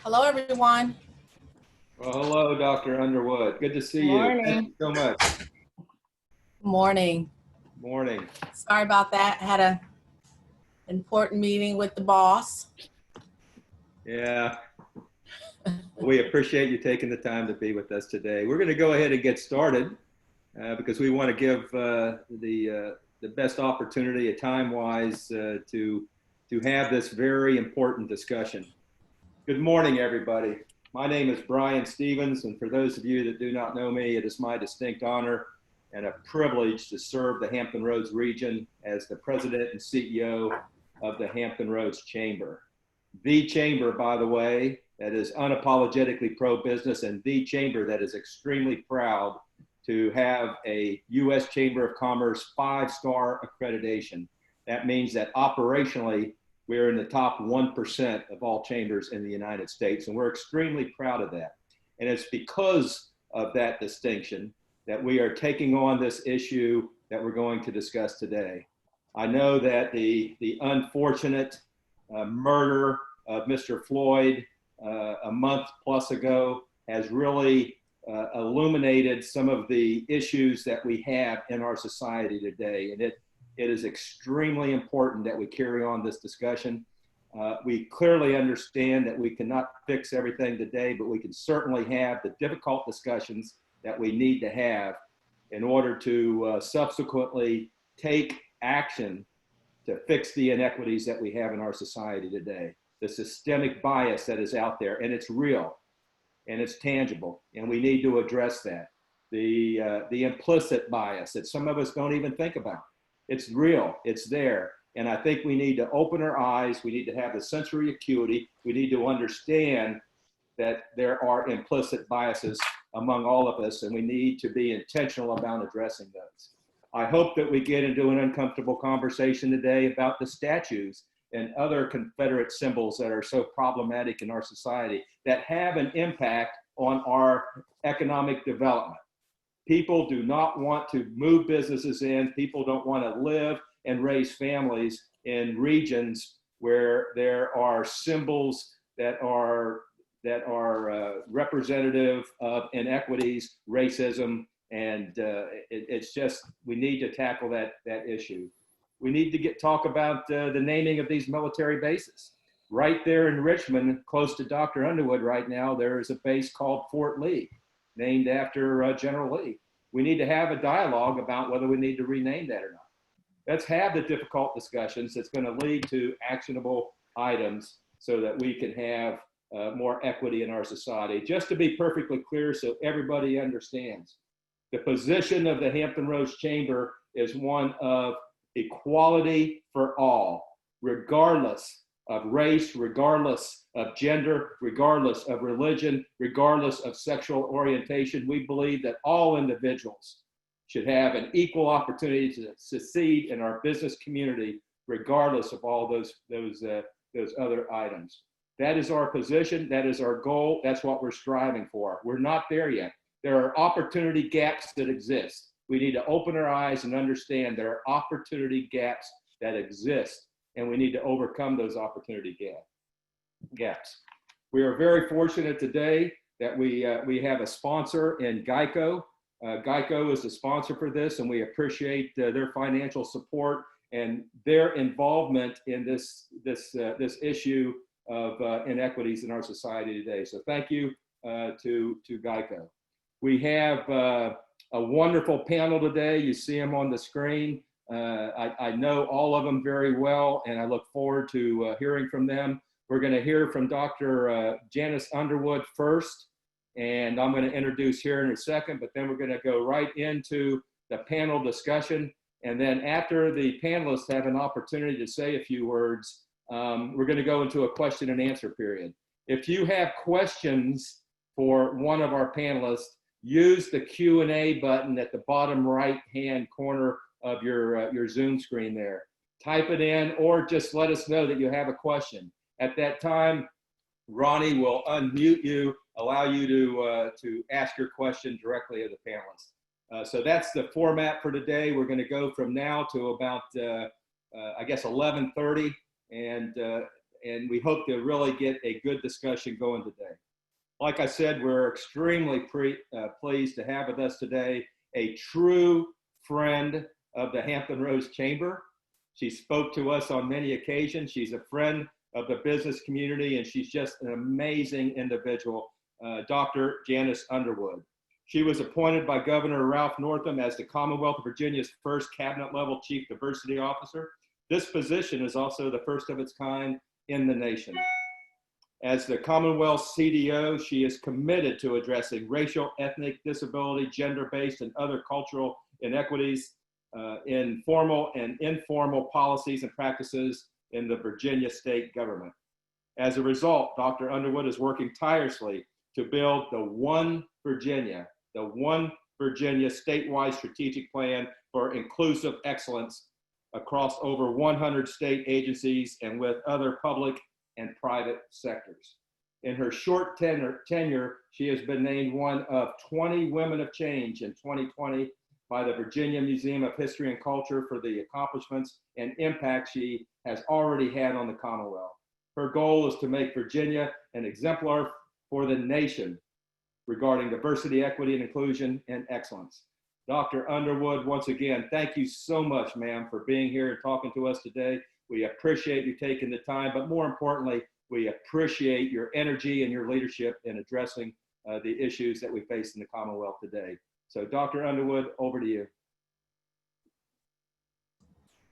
Hello, everyone. Well, hello, Dr. Underwood. Good to see you. Morning. Thank you so much. Morning. Morning. Sorry about that. I had an important meeting with the boss. Yeah. We appreciate you taking the time to be with us today. We're going to go ahead and get started because we want to give the best opportunity, time-wise, to have this very important discussion. Good morning, everybody. My name is Brian Stevens, and for those of you that do not know me, it is my distinct honor and a privilege to serve the Hampton Roads region as the president and CEO of the Hampton Roads Chamber. The chamber, by the way, that is unapologetically pro-business, and the chamber that is extremely proud to have a U.S. Chamber of Commerce 5-star accreditation. That means that operationally, we're in the top 1% of all chambers in the United States, and we're extremely proud of that. And it's because of that distinction that we are taking on this issue that we're going to discuss today. I know that the unfortunate murder of Mr. Floyd a month plus ago has really illuminated some of the issues that we have in our society today. And it is extremely important that we carry on this discussion. We clearly understand that we cannot fix everything today, but we can certainly have the difficult discussions that we need to have in order to subsequently take action to fix the inequities that we have in our society today. The systemic bias that is out there, and it's real, and it's tangible, and we need to address that. The implicit bias that some of us don't even think about. It's real, it's there, and I think we need to open our eyes, we need to have the sensory acuity, we need to understand that there are implicit biases among all of us, and we need to be intentional about addressing those. I hope that we get into an uncomfortable conversation today about the statues and other Confederate symbols that are so problematic in our society that have an impact on our economic development. People do not want to move businesses in. People don't want to live and raise families in regions where there are symbols that are representative of inequities, racism, and it's just, we need to tackle that issue. We need to talk about the naming of these military bases. Right there in Richmond, close to Dr. Underwood right now, there is a base called Fort Lee, named after General Lee. We need to have a dialogue about whether we need to rename that or not. Let's have the difficult discussions that's going to lead to actionable items so that we can have more equity in our society. Just to be perfectly clear so everybody understands, the position of the Hampton Roads Chamber is one of equality for all, regardless of race, regardless of gender, regardless of religion, regardless of sexual orientation. We believe that all individuals should have an equal opportunity to succeed in our business community, regardless of all those other items. That is our position, that is our goal, that's what we're striving for. We're not there yet. There are opportunity gaps that exist. We need to open our eyes and understand there are opportunity gaps that exist, and we need to overcome those opportunity gaps. We are very fortunate today that we have a sponsor in Geico. Geico is the sponsor for this, and we appreciate their financial support and their involvement in this issue of inequities in our society today. So thank you to Geico. We have a wonderful panel today. You see them on the screen. I know all of them very well, and I look forward to hearing from them. We're going to hear from Dr. Janice Underwood first, and I'm going to introduce her in a second, but then we're going to go right into the panel discussion. And then after the panelists have an opportunity to say a few words, we're going to go into a question and answer period. If you have questions for one of our panelists, use the Q&A button at the bottom right-hand corner of your Zoom screen there. Type it in or just let us know that you have a question. At that time, Ronnie will unmute you, allow you to ask your question directly of the panelists. So that's the format for today. We're going to go from now to about, I guess, 11:30. And and we hope to really get a good discussion going today. Like I said, we're extremely pleased to have with us today a true friend of the Hampton Ro Chamber. She spoke to us on many occasions. She's a friend of the business community, and she's just an amazing individual, Dr. Janice Underwood. She was appointed by Governor Ralph Northam as the Commonwealth of Virginia's first cabinet-level chief diversity officer. This position is also the first of its kind in the nation. As the Commonwealth CDO, she is committed to addressing racial, ethnic, disability, gender-based, and other cultural inequities in formal and informal policies and practices in the Virginia state government. As a result, Dr. Underwood is working tirelessly to build the One Virginia statewide strategic plan for inclusive excellence across over 100 state agencies and with other public and private sectors. In her short tenure, she has been named one of 20 Women of Change in 2020 by the Virginia Museum of History and Culture for the accomplishments and impact she has already had on the Commonwealth. Her goal is to make Virginia an exemplar for the nation regarding diversity, equity, and inclusion and excellence. Dr. Underwood, once again, thank you so much, ma'am, for being here and talking to us today. We appreciate you taking the time, but more importantly, we appreciate your energy and your leadership in addressing the issues that we face in the Commonwealth today. So Dr. Underwood, over to you.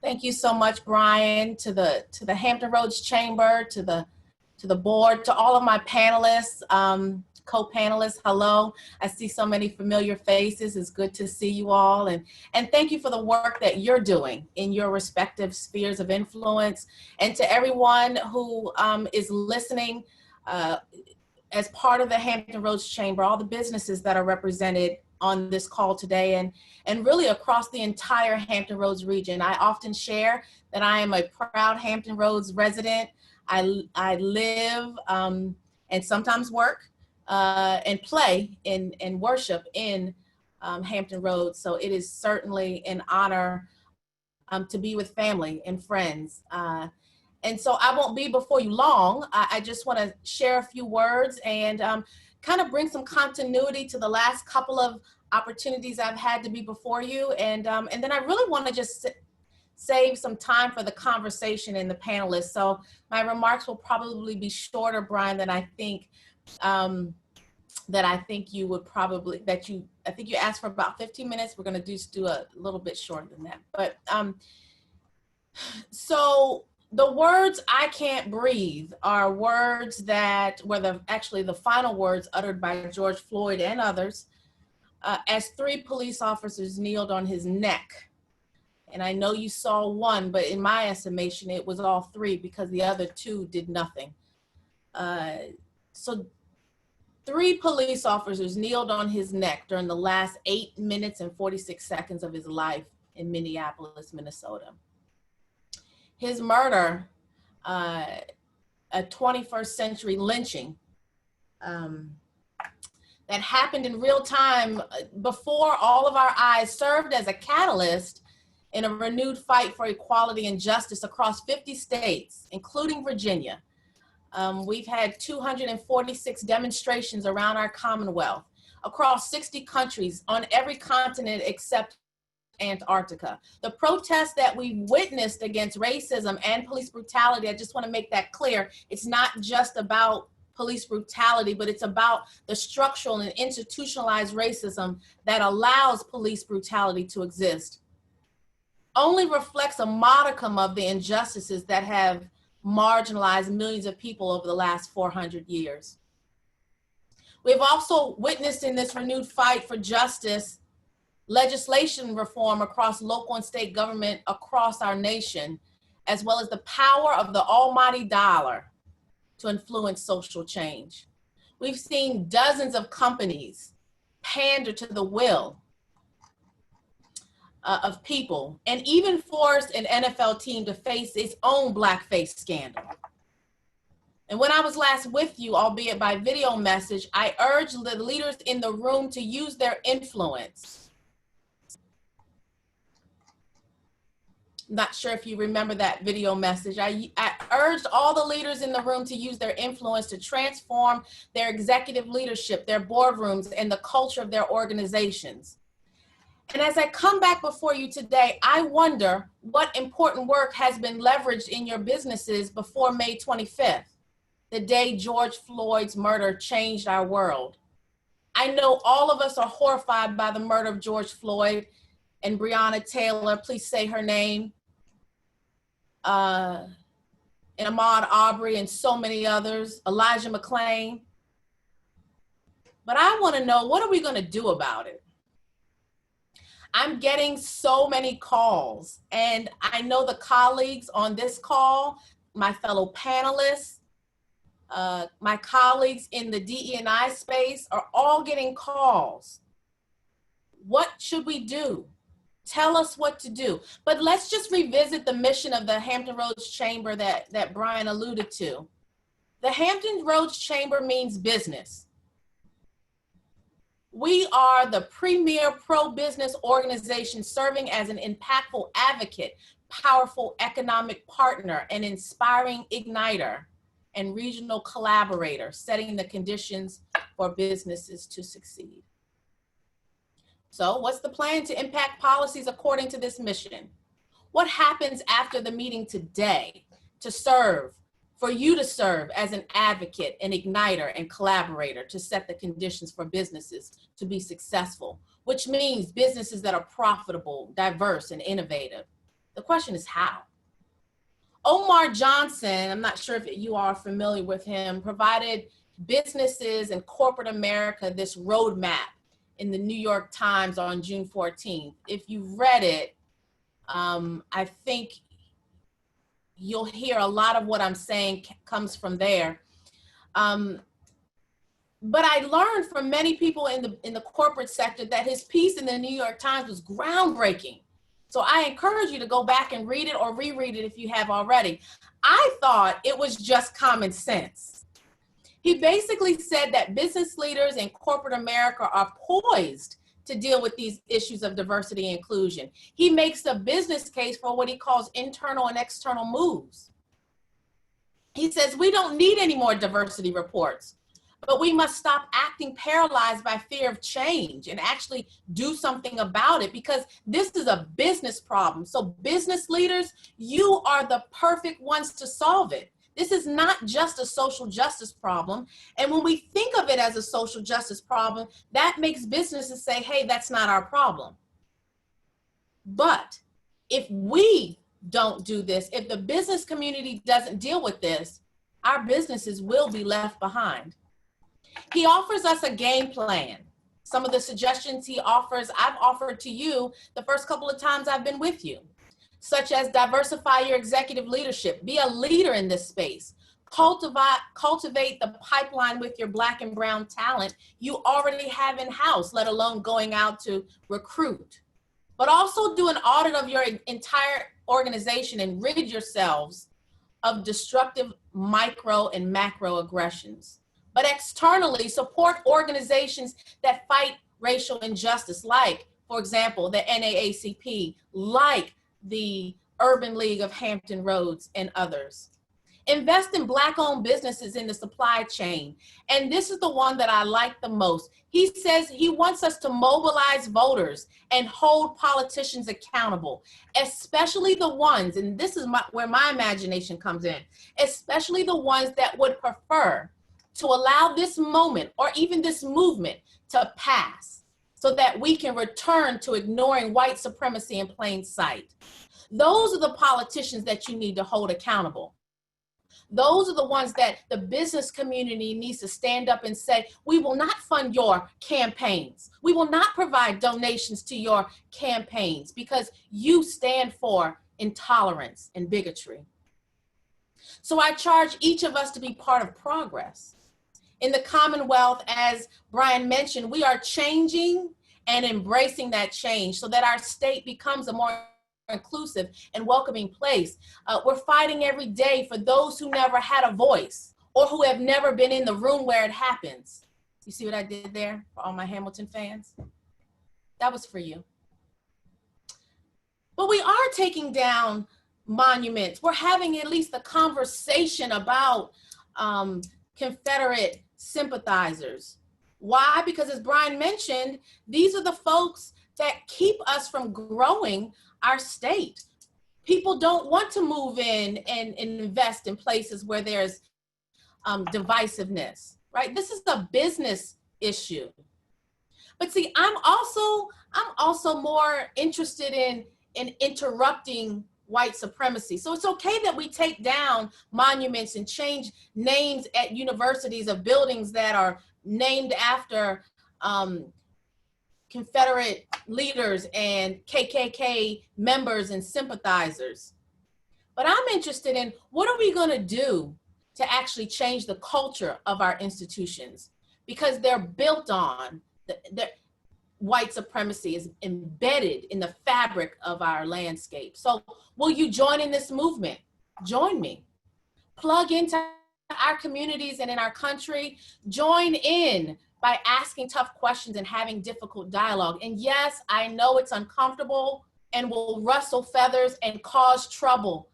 Thank you so much, Brian, to the Hampton Ro Chamber, to the board, to all of my panelists, co-panelists. Hello. I see so many familiar faces. It's good to see you all. And thank you for the work that you're doing in your respective spheres of influence. And to everyone who is listening as part of the Hampton Ro Chamber, all the businesses that are represented on this call today and really across the entire Hampton Roads region. I often share that I am a proud Hampton Roads resident. I live and sometimes work and play and worship in Hampton Roads. So it is certainly an honor to be with family and friends. And so I won't be before you long. I just want to share a few words and kind of bring some continuity to the last couple of opportunities I've had to be before you. And then I really want to just save some time for the conversation and the panelists. So my remarks will probably be shorter, Brian, than I think you would probably, I think you asked for about 15 minutes. We're going to just do a little bit shorter than that. But so the words "I can't breathe" are words that were actually the final words uttered by George Floyd and others as 3 police officers kneeled on his neck. And I know you saw one, but in my estimation, it was all 3 because the other 2 did nothing. So 3 police officers kneeled on his neck during the last 8 minutes and 46 seconds of his life in Minneapolis, Minnesota. His murder, a 21st century lynching that happened in real time before all of our eyes, served as a catalyst in a renewed fight for equality and justice across 50 states, including Virginia. We've had 246 demonstrations around our Commonwealth, across 60 countries, on every continent except Antarctica. The protests that we witnessed against racism and police brutality, I just want to make that clear. It's not just about police brutality, but it's about the structural and institutionalized racism that allows police brutality to exist. Only reflects a modicum of the injustices that have marginalized millions of people over the last 400 years. We've also witnessed in this renewed fight for justice legislation reform across local and state government across our nation, as well as the power of the almighty dollar to influence social change. We've seen dozens of companies pander to the will of people and even forced an NFL team to face its own blackface scandal. And when I was last with you, albeit by video message, I urged the leaders in the room to use their influence Not sure if you remember that video message. I urged all the leaders in the room to use their influence to transform their executive leadership, their boardrooms, and the culture of their organizations. And as I come back before you today, I wonder what important work has been leveraged in your businesses before May 25th, the day George Floyd's murder changed our world. I know all of us are horrified by the murder of George Floyd and Breonna Taylor, please say her name, and Ahmaud Arbery and so many others, Elijah McClain. But I want to know, what are we going to do about it? I'm getting so many calls, and I know the colleagues on this call, my fellow panelists, my colleagues in the DE&I space are all getting calls. What should we do? Tell us what to do. But let's just revisit the mission of the Hampton Roads Chamber that Brian alluded to. The Hampton Roads Chamber means business. We are the premier pro-business organization serving as an impactful advocate, powerful economic partner, and inspiring igniter and regional collaborator, setting the conditions for businesses to succeed. So what's the plan to impact policies according to this mission? What happens after the meeting today to serve, for you to serve as an advocate, an igniter, and collaborator to set the conditions for businesses to be successful, which means businesses that are profitable, diverse, and innovative? The question is how? Omar Johnson, I'm not sure if you are familiar with him, provided businesses and corporate America this roadmap in the New York Times on June 14th. If you've read it, I think you'll hear a lot of what I'm saying comes from there. But I learned from many people in the corporate sector that his piece in the New York Times was groundbreaking. So I encourage you to go back and read it or reread it if you have already. I thought it was just common sense. He basically said that business leaders in corporate America are poised to deal with these issues of diversity and inclusion. He makes a business case for what he calls internal and external moves. He says, we don't need any more diversity reports, but we must stop acting paralyzed by fear of change and actually do something about it, because this is a business problem. So business leaders, you are the perfect ones to solve it. This is not just a social justice problem. And when we think of it as a social justice problem, that makes businesses say, hey, that's not our problem. But if we don't do this, if the business community doesn't deal with this, our businesses will be left behind. He offers us a game plan. Some of the suggestions he offers, I've offered to you the first couple of times I've been with you, such as diversify your executive leadership, be a leader in this space, cultivate the pipeline with your Black and brown talent you already have in-house, let alone going out to recruit. But also do an audit of your entire organization and rid yourselves of destructive micro and macro aggressions. But externally, support organizations that fight racial injustice, like, for example, the NAACP, like the Urban League of Hampton Roads, and others. Invest in Black-owned businesses in the supply chain. And this is the one that I like the most. He says he wants us to mobilize voters and hold politicians accountable, especially the ones, and this is where my imagination comes in, especially the ones that would prefer to allow this moment or even this movement to pass, so that we can return to ignoring white supremacy in plain sight. Those are the politicians that you need to hold accountable. Those are the ones that the business community needs to stand up and say, we will not fund your campaigns. We will not provide donations to your campaigns because you stand for intolerance and bigotry. So I charge each of us to be part of progress. In the Commonwealth, as Brian mentioned, we are changing and embracing that change so that our state becomes a more inclusive and welcoming place. We're fighting every day for those who never had a voice or who have never been in the room where it happens. You see what I did there for all my Hamilton fans? That was for you. But we are taking down monuments. We're having at least a conversation about Confederate sympathizers. Why? Because as Brian mentioned, these are the folks that keep us from growing our state. People don't want to move in and invest in places where there's divisiveness, right? This is a business issue. But see, I'm also more interested in interrupting white supremacy. So it's okay that we take down monuments and change names at universities of buildings that are named after Confederate leaders and KKK members and sympathizers. But I'm interested in, what are we going to do to actually change the culture of our institutions? Because they're built on, white supremacy is embedded in the fabric of our landscape. So will you join in this movement? Join me. Plug into our communities and in our country. Join in by asking tough questions and having difficult dialogue. And yes, I know it's uncomfortable and will rustle feathers and cause trouble.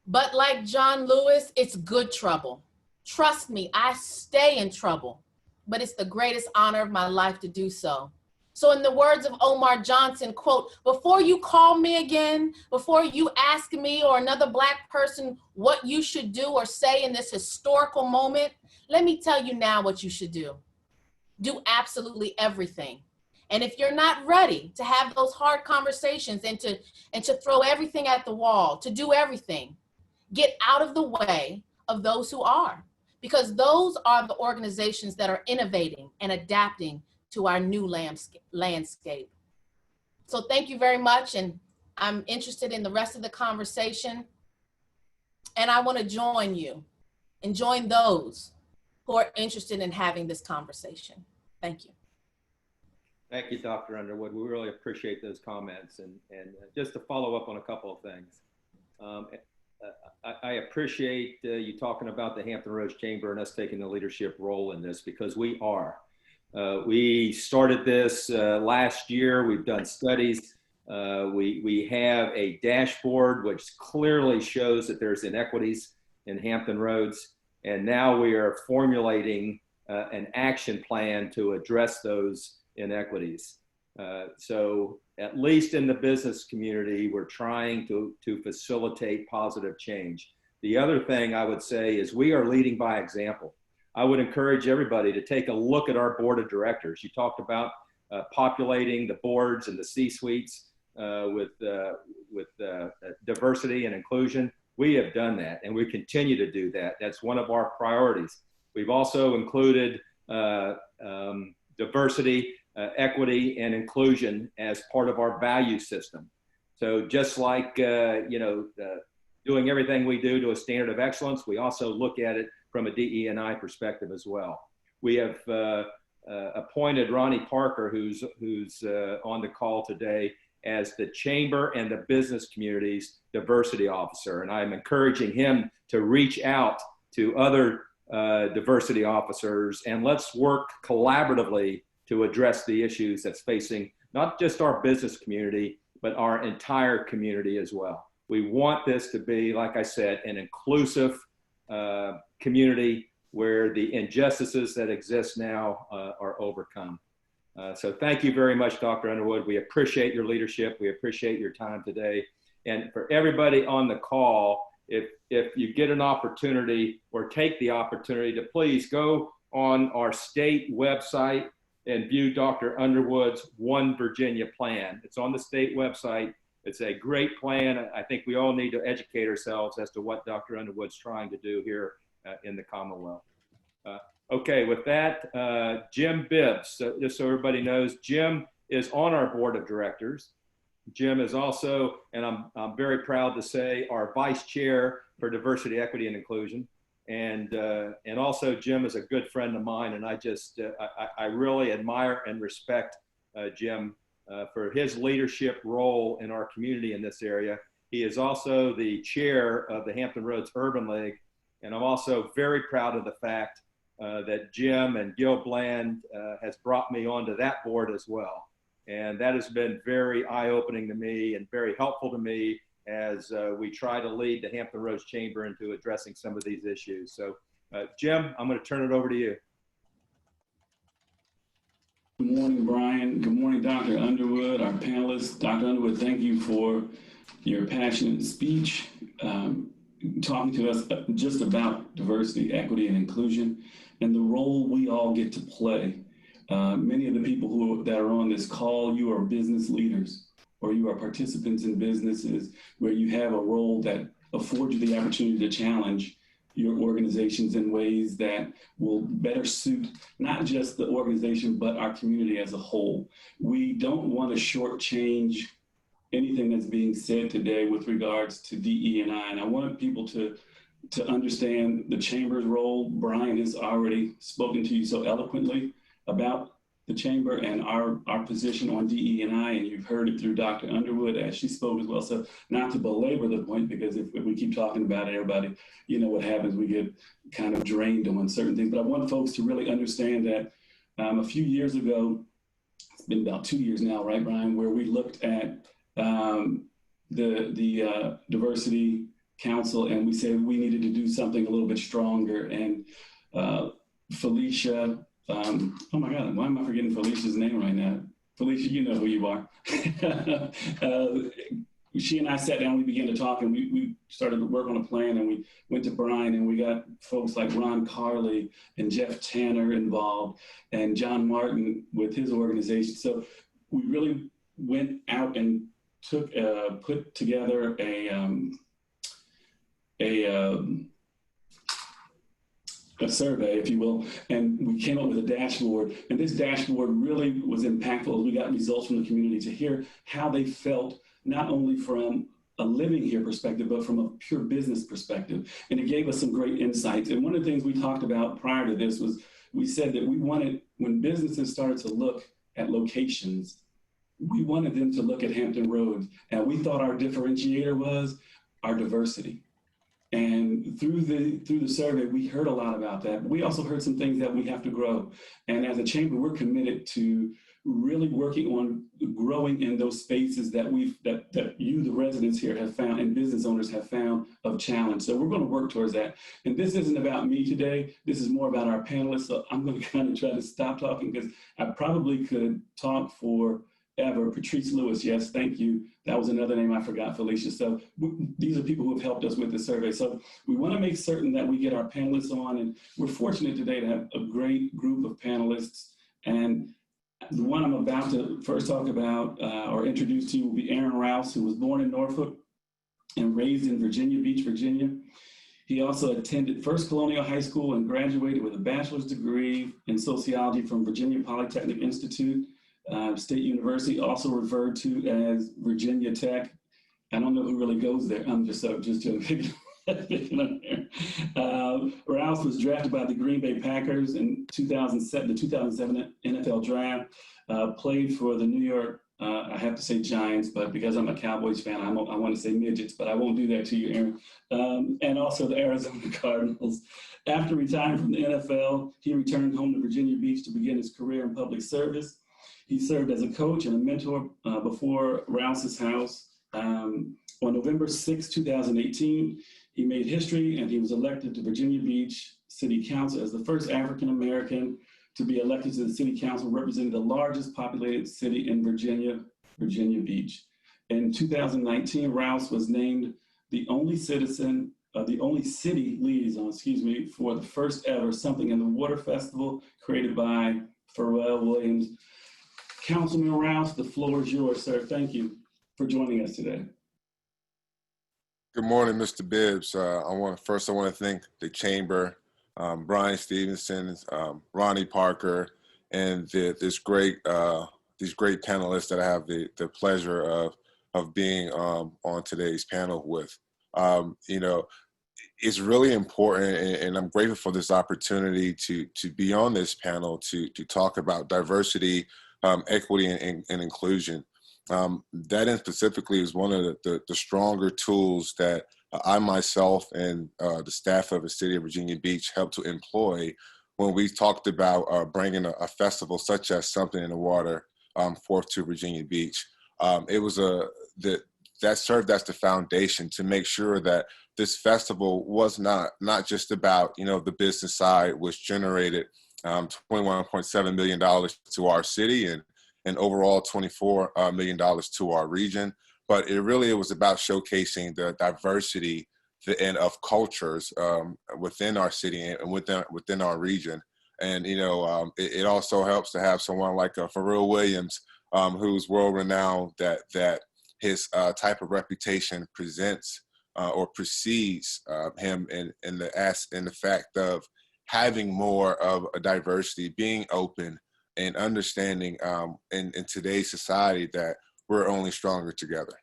But like John Lewis, it's good trouble. Trust me, I stay in trouble, but it's the greatest honor of my life to do so. So in the words of Omar Johnson, quote, before you call me again, before you ask me or another Black person what you should do or say in this historical moment, let me tell you now what you should do. Do absolutely everything. And if you're not ready to have those hard conversations and to throw everything at the wall, to do everything, get out of the way of those who are, because those are the organizations that are innovating and adapting to our new landscape. So thank you very much. And I'm interested in the rest of the conversation. And I want to join you and join those who are interested in having this conversation. Thank you. Thank you, Dr. Underwood. We really appreciate those comments. And just to follow up on a couple of things. I appreciate you talking about the Hampton Roads Chamber and us taking the leadership role in this, because we are. We started this last year. We've done studies. We have a dashboard which clearly shows that there's inequities in Hampton Roads. And now we are formulating an action plan to address those inequities. So at least in the business community, we're trying to facilitate positive change. The other thing I would say is we are leading by example. I would encourage everybody to take a look at our board of directors. You talked about populating the boards and the C-suites with diversity and inclusion. We have done that, and we continue to do that. That's one of our priorities. We've also included diversity, equity, and inclusion as part of our value system. So just like doing everything we do to a standard of excellence, we also look at it from a DE&I perspective as well. We have appointed Ronnie Parker, who's on the call today, as the Chamber and the business community's diversity officer. And I'm encouraging him to reach out to other diversity officers, and let's work collaboratively to address the issues that's facing not just our business community, but our entire community as well. We want this to be, like I said, an inclusive community where the injustices that exist now are overcome. So thank you very much, Dr. Underwood. We appreciate your leadership. We appreciate your time today. And for everybody on the call, if you get an opportunity or take the opportunity to please go on our state website and view Dr. Underwood's One Virginia plan. It's on the state website. It's a great plan. I think we all need to educate ourselves as to what Dr. Underwood's trying to do here in the Commonwealth. Okay, with that, Jim Bibbs. So just so everybody knows, Jim is on our board of directors. Jim is also, and I'm very proud to say, our vice chair for diversity, equity, and inclusion. And also Jim is a good friend of mine, and I really admire and respect Jim for his leadership role in our community in this area. He is also the chair of the Hampton Roads Urban League, and I'm also very proud of the fact that Jim and Gil Bland has brought me onto that board as well. And that has been very eye-opening to me and very helpful to me as we try to lead the Hampton Ro Chamber into addressing some of these issues. So Jim, I'm going to turn it over to you. Good morning, Brian. Good morning, Dr. Underwood, our panelists. Dr. Underwood, thank you for your passionate speech, talking to us just about diversity, equity, and inclusion, and the role we all get to play. Many of the people that are on this call, you are business leaders, or you are participants in businesses where you have a role that affords you the opportunity to challenge your organizations in ways that will better suit not just the organization, but our community as a whole. We don't want to shortchange anything that's being said today with regards to DE&I. And I want people to understand the Chamber's role. Brian has already spoken to you so eloquently about the Chamber and our position on DE&I, and you've heard it through Dr. Underwood as she spoke as well. So not to belabor the point, because if we keep talking about it, everybody, you know what happens, we get kind of drained on certain things. But I want folks to really understand that a few years ago, it's been about 2 years now, right, Brian, where we looked at the Diversity Council, and we said we needed to do something a little bit stronger. And Felicia, oh my God, why am I forgetting Felicia's name right now? Felicia, you know who you are. She and I sat down, we began to talk, and we started to work on a plan, and we went to Brian, and we got folks like Ron Carley and Jeff Tanner involved, and John Martin with his organization. So we really went out and put together a survey, if you will, and we came up with a dashboard. And this dashboard really was impactful as we got results from the community to hear how they felt, not only from a living here perspective, but from a pure business perspective. And it gave us some great insights. And one of the things we talked about prior to this was we said that we wanted, when businesses started to look at locations, we wanted them to look at Hampton Roads. And we thought our differentiator was our diversity. And through the survey, we heard a lot about that. We also heard some things that we have to grow. And as a chamber, we're committed to really working on growing in those spaces that you, the residents here, have found and business owners have found of challenge. So we're going to work towards that. And this isn't about me today. This is more about our panelists. So I'm going to kind of try to stop talking because I probably could talk forever. Patrice Lewis, yes, thank you. That was another name I forgot, Felicia. So these are people who have helped us with the survey. So we want to make certain that we get our panelists on, and we're fortunate today to have a great group of panelists. And the one I'm about to first talk about or introduce to you will be Aaron Rouse, who was born in Norfolk and raised in Virginia Beach, Virginia. He also attended First Colonial High School and graduated with a bachelor's degree in sociology from Virginia Polytechnic Institute. State University, also referred to as Virginia Tech. I don't know who really goes there. I'm just joking. Rouse was drafted by the Green Bay Packers in 2007, the 2007 NFL Draft. Played for the New York, I have to say Giants, but because I'm a Cowboys fan, I want to say midgets, but I won't do that to you, Aaron. And also the Arizona Cardinals. After retiring from the NFL, he returned home to Virginia Beach to begin his career in public service. He served as a coach and a mentor before Rouse's house. On November 6, 2018, he made history and he was elected to Virginia Beach City Council as the first African-American to be elected to the City Council, representing the largest populated city in Virginia, Virginia Beach. In 2019, Rouse was named the only city liaison, for the first ever Something in the Water Festival created by Pharrell Williams. Councilman Rouse, the floor is yours, sir. Thank you for joining us today. Good morning, Mr. Bibbs. I want to thank the Chamber, Brian Stevenson, Ronnie Parker, and these great panelists that I have the pleasure of being on today's panel with. It's really important, and I'm grateful for this opportunity to be on this panel to talk about diversity, equity, and inclusion. That specifically is one of the stronger tools that I myself and the staff of the City of Virginia Beach helped to employ when we talked about bringing a festival such as Something in the Water 4th to Virginia Beach. It was that served as the foundation to make sure that this festival was not just about, the business side, which generated $21.7 million to our city and overall $24 million to our region. But it was about showcasing the diversity and of cultures within our city and within our region. And, it also helps to have someone like Pharrell Williams, who's world-renowned, that his type of reputation presents or precedes him in the fact of having more of a diversity, being open and understanding in today's society that we're only stronger together.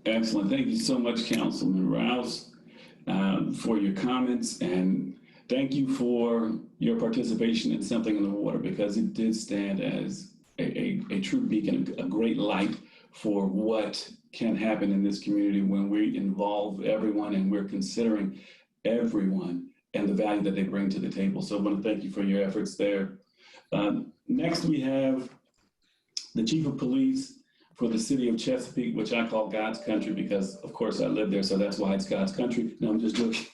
Excellent. Thank you so much, Councilman Rouse, for your comments, and thank you for your participation in Something in the Water, because it did stand as a true beacon, a great light for what can happen in this community when we involve everyone and we're considering everyone and the value that they bring to the table. So I want to thank you for your efforts there. Next, we have the Chief of Police for the city of Chesapeake, which I call God's country because, of course, I live there, so that's why it's God's country. No, I'm just joking.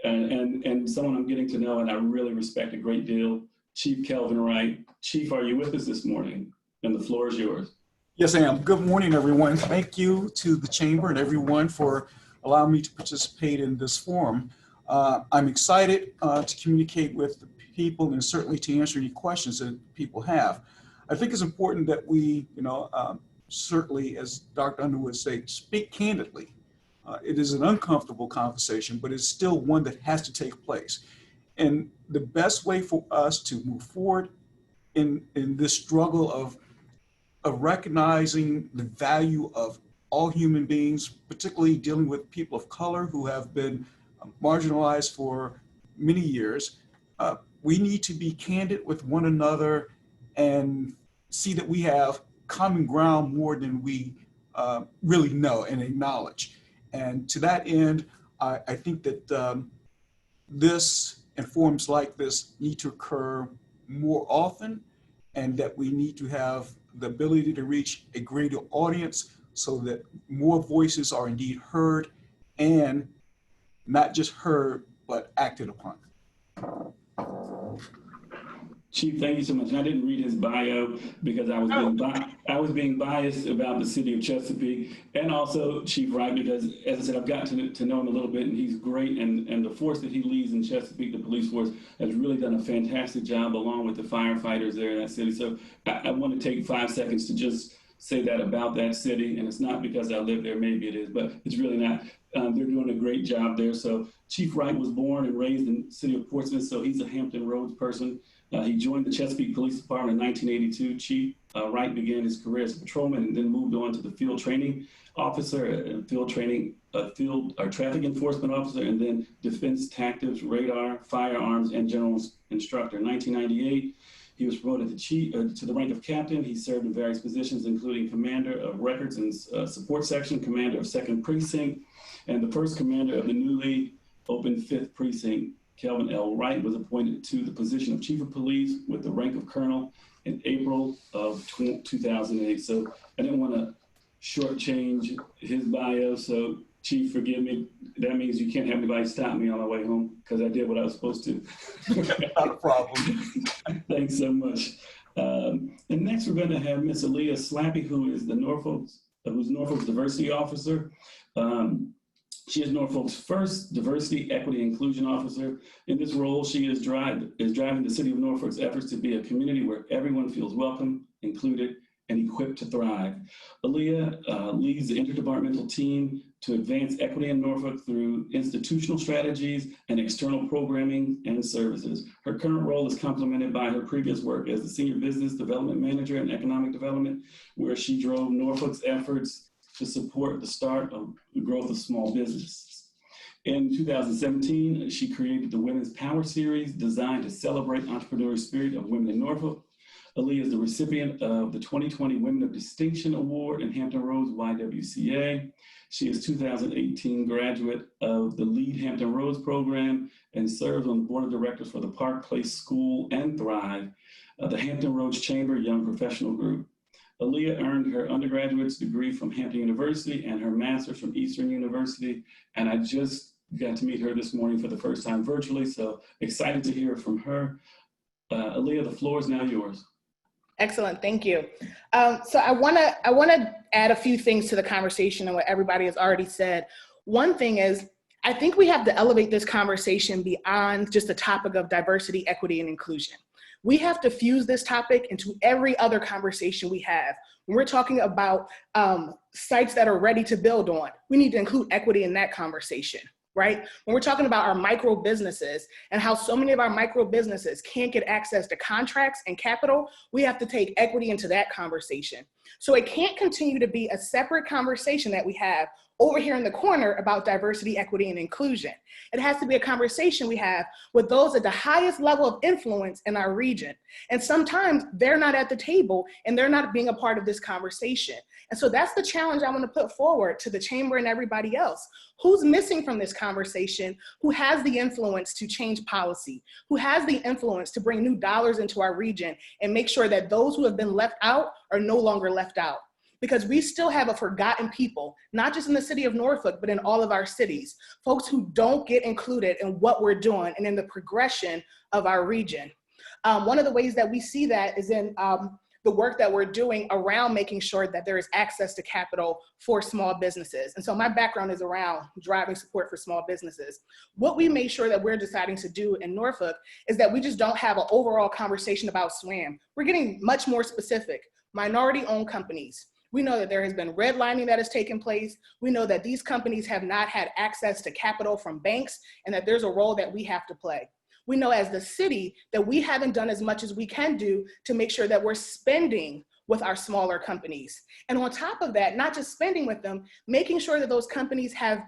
And someone I'm getting to know and I really respect a great deal, Chief Kelvin Wright. Chief, are you with us this morning? And the floor is yours. Yes, I am. Good morning, everyone. Thank you to the Chamber and everyone for allowing me to participate in this forum. I'm excited to communicate with the people and certainly to answer any questions that people have. I think it's important that we, certainly, as Dr. Underwood said, speak candidly. It is an uncomfortable conversation, but it's still one that has to take place. And the best way for us to move forward in this struggle of recognizing the value of all human beings, particularly dealing with people of color who have been marginalized for many years, we need to be candid with one another and see that we have common ground more than we really know and acknowledge. And to that end, I think that this and forums like this need to occur more often, and that we need to have the ability to reach a greater audience so that more voices are indeed heard, and not just heard, but acted upon. Chief, thank you so much. And I didn't read his bio because I was being biased about the city of Chesapeake, and also Chief Wright, because as I said, I've gotten to know him a little bit, and he's great. And the force that he leads in Chesapeake, the police force, has really done a fantastic job along with the firefighters there in that city. So I want to take 5 seconds to just say that about that city. And it's not because I live there, maybe it is, but it's really not. They're doing a great job there. So Chief Wright was born and raised in the city of Portsmouth, so he's a Hampton Ro person. He joined the Chesapeake Police Department in 1982. Chief Wright began his career as a patrolman and then moved on to the field training officer, traffic enforcement officer, and then defense tactics, radar, firearms, and general instructor. In 1998, he was promoted to the rank of captain. He served in various positions, including commander of records and support section, commander of 2nd Precinct, and the first commander of the newly opened 5th Precinct. Kelvin L. Wright was appointed to the position of Chief of Police with the rank of Colonel in April of 2008. So I didn't want to shortchange his bio. So Chief, forgive me. That means you can't have anybody stop me on my way home because I did what I was supposed to. Not a problem. Thanks so much. And next we're going to have Miss Aleea Slappy, who is Norfolk's diversity officer. She is Norfolk's first diversity, equity, inclusion officer. In this role, she is driving the city of Norfolk's efforts to be a community where everyone feels welcome, included, and equipped to thrive. Aleea leads the interdepartmental team to advance equity in Norfolk through institutional strategies and external programming and services. Her current role is complemented by her previous work as the Senior Business Development Manager in Economic Development, where she drove Norfolk's efforts to support the start of the growth of small businesses. In 2017, she created the Women's Power Series, designed to celebrate entrepreneurial spirit of women in Norfolk. Aleea is the recipient of the 2020 Women of Distinction Award in Hampton Ro's YWCA. She is 2018 graduate of the Lead Hampton Roads program and serves on the board of directors for the Park Place School and Thrive, the Hampton Roads Chamber Young Professional Group. Aleea earned her undergraduate's degree from Hampton University and her master's from Eastern University. And I just got to meet her this morning for the first time virtually, so excited to hear from her. Aleea, the floor is now yours. Excellent, thank you. So I wanna add a few things to the conversation and what everybody has already said. One thing is, I think we have to elevate this conversation beyond just the topic of diversity, equity, and inclusion. We have to fuse this topic into every other conversation we have. When we're talking about sites that are ready to build on, we need to include equity in that conversation. Right? When we're talking about our micro businesses and how so many of our micro businesses can't get access to contracts and capital, we have to take equity into that conversation. So it can't continue to be a separate conversation that we have over here in the corner about diversity, equity, and inclusion. It has to be a conversation we have with those at the highest level of influence in our region. And sometimes they're not at the table and they're not being a part of this conversation. And so that's the challenge I want to put forward to the chamber and everybody else. Who's missing from this conversation? Who has the influence to change policy? Who has the influence to bring new dollars into our region and make sure that those who have been left out are no longer left out? Because we still have a forgotten people, not just in the city of Norfolk, but in all of our cities, folks who don't get included in what we're doing and in the progression of our region. One of the ways that we see that is in the work that we're doing around making sure that there is access to capital for small businesses. And so my background is around driving support for small businesses. What we made sure that we're deciding to do in Norfolk is that we just don't have an overall conversation about SWAM. We're getting much more specific. Minority-owned companies. We know that there has been redlining that has taken place. We know that these companies have not had access to capital from banks and that there's a role that we have to play. We know as the city that we haven't done as much as we can do to make sure that we're spending with our smaller companies. And on top of that, not just spending with them, making sure that those companies have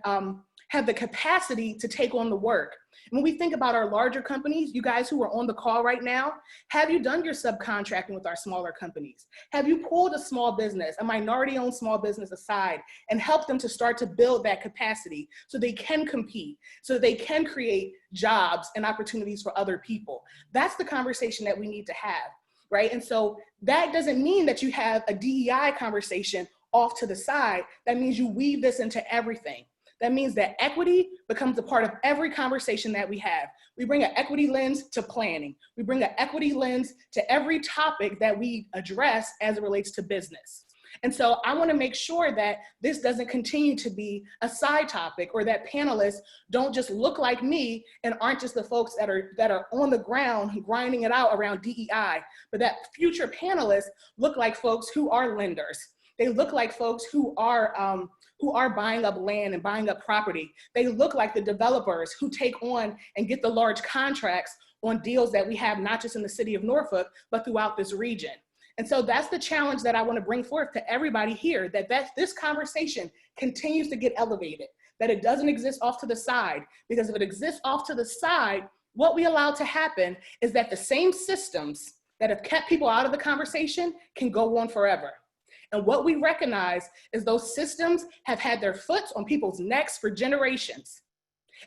the capacity to take on the work. When we think about our larger companies, you guys who are on the call right now, have you done your subcontracting with our smaller companies? Have you pulled a small business, a minority-owned small business aside and helped them to start to build that capacity so they can compete, so they can create jobs and opportunities for other people? That's the conversation that we need to have, right? And so that doesn't mean that you have a DEI conversation off to the side. That means you weave this into everything. That means that equity becomes a part of every conversation that we have. We bring an equity lens to planning. We bring an equity lens to every topic that we address as it relates to business. And so I want to make sure that this doesn't continue to be a side topic, or that panelists don't just look like me and aren't just the folks that are on the ground grinding it out around DEI, but that future panelists look like folks who are lenders. They look like folks who are buying up land and buying up property. They look like the developers who take on and get the large contracts on deals that we have, not just in the city of Norfolk, but throughout this region. And so that's the challenge that I want to bring forth to everybody here, that this conversation continues to get elevated, that it doesn't exist off to the side, because if it exists off to the side, what we allow to happen is that the same systems that have kept people out of the conversation can go on forever. And what we recognize is those systems have had their foot on people's necks for generations.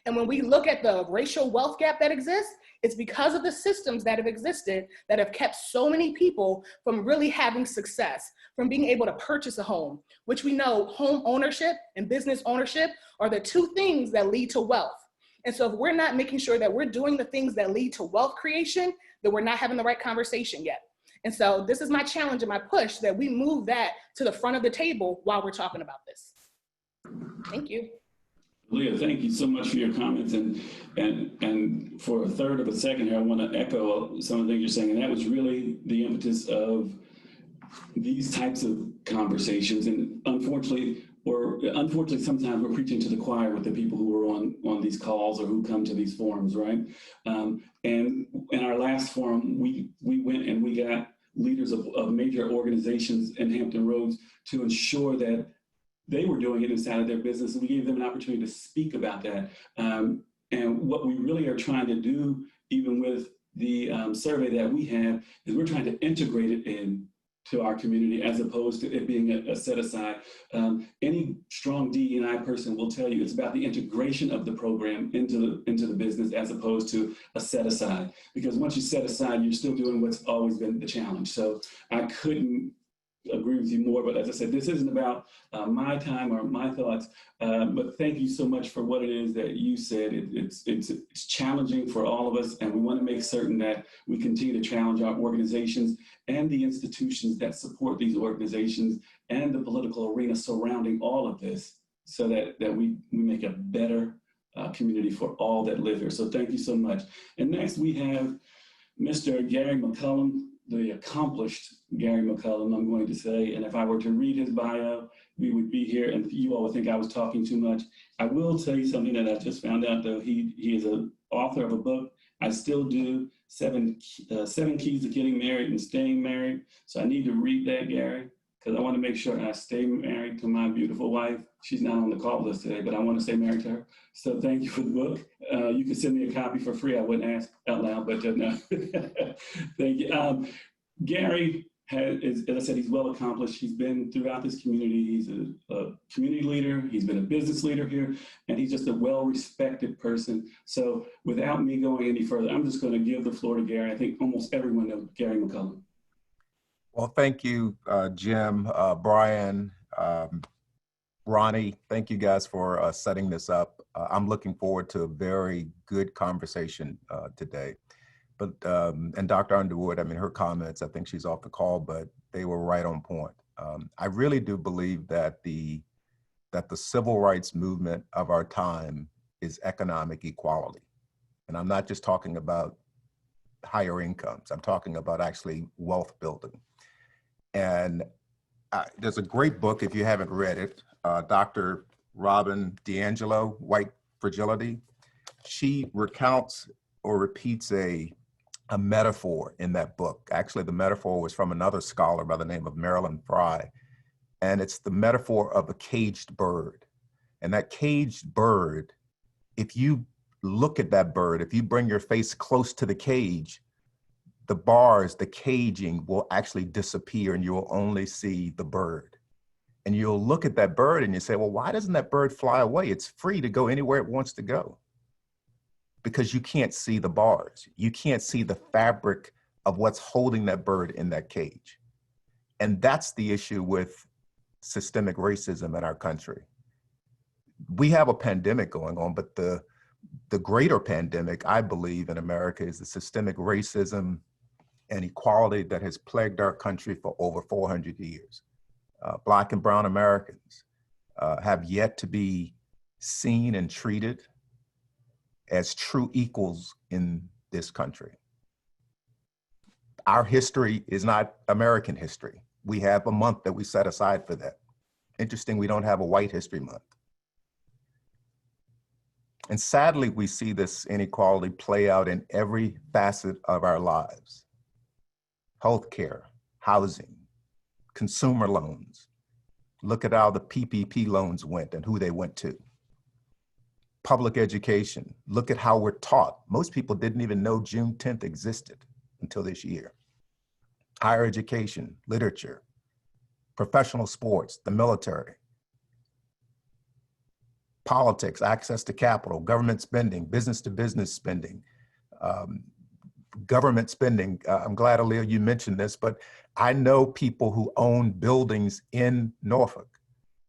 And when we look at the racial wealth gap that exists, it's because of the systems that have existed that have kept so many people from really having success, from being able to purchase a home, which we know home ownership and business ownership are the two things that lead to wealth. And so if we're not making sure that we're doing the things that lead to wealth creation, then we're not having the right conversation yet. And so this is my challenge and my push, that we move that to the front of the table while we're talking about this. Thank you. Aleea, thank you so much for your comments. And for a third of a second here, I want to echo some of the things you're saying. And that was really the impetus of these types of conversations. And unfortunately, sometimes we're preaching to the choir with the people who are on these calls or who come to these forums, right? And in our last forum, we went and we got leaders of major organizations in Hampton Roads to ensure that they were doing it inside of their business, and we gave them an opportunity to speak about that. And what we really are trying to do, even with the survey that we have is we're trying to integrate it in to our community as opposed to it being a set aside. Any strong DE&I person will tell you it's about the integration of the program into the business as opposed to a set aside. Because once you set aside, you're still doing what's always been the challenge. So I couldn't agree with you more, but as I said, this isn't about my time or my thoughts, but thank you so much for what it is that you said. It's challenging for all of us, and we want to make certain that we continue to challenge our organizations and the institutions that support these organizations and the political arena surrounding all of this so that we make a better community for all that live here. So thank you so much. And next we have Mr. Gary McCollum, the accomplished Gary McCollum, I'm going to say, and if I were to read his bio, we would be here and you all would think I was talking too much. I will tell you something that I just found out though. He is an author of a book. I still do, seven Keys to Getting Married and Staying Married. So I need to read that, Gary, because I want to make sure I stay married to my beautiful wife. She's not on the call list today, but I want to stay married to her. So thank you for the book. You can send me a copy for free. I wouldn't ask out loud, but no. Thank you. Gary as I said, he's well accomplished. He's been throughout this community. He's a community leader. He's been a business leader here, and he's just a well-respected person. So without me going any further, I'm just going to give the floor to Gary. I think almost everyone knows Gary McCollum. Well, thank you, Jim, Brian, Ronnie. Thank you guys for setting this up. I'm looking forward to a very good conversation today. But, and Dr. Underwood, I mean, her comments, I think she's off the call, but they were right on point. I really do believe that the civil rights movement of our time is economic equality. And I'm not just talking about higher incomes. I'm talking about actually wealth building. And there's a great book, if you haven't read it, Dr. Robin DiAngelo, White Fragility. She recounts or repeats a metaphor in that book. Actually, the metaphor was from another scholar by the name of Marilyn Fry. And it's the metaphor of a caged bird. And that caged bird, if you look at that bird, if you bring your face close to the cage, the bars, the caging will actually disappear and you will only see the bird. And you'll look at that bird and you say, well, why doesn't that bird fly away? It's free to go anywhere it wants to go. Because you can't see the bars. You can't see the fabric of what's holding that bird in that cage. And that's the issue with systemic racism in our country. We have a pandemic going on, but the greater pandemic, I believe, in America is the systemic racism and equality that has plagued our country for over 400 years. Black and brown Americans have yet to be seen and treated as true equals in this country. Our history is not American history. We have a month that we set aside for that. Interesting, we don't have a White History Month. And sadly, we see this inequality play out in every facet of our lives. Healthcare, housing, consumer loans. Look at how the PPP loans went and who they went to. Public education, look at how we're taught. Most people didn't even know June 10th existed until this year. Higher education, literature, professional sports, the military, politics, access to capital, government spending, business to business spending, government spending. I'm glad, Aleea, you mentioned this, but I know people who own buildings in Norfolk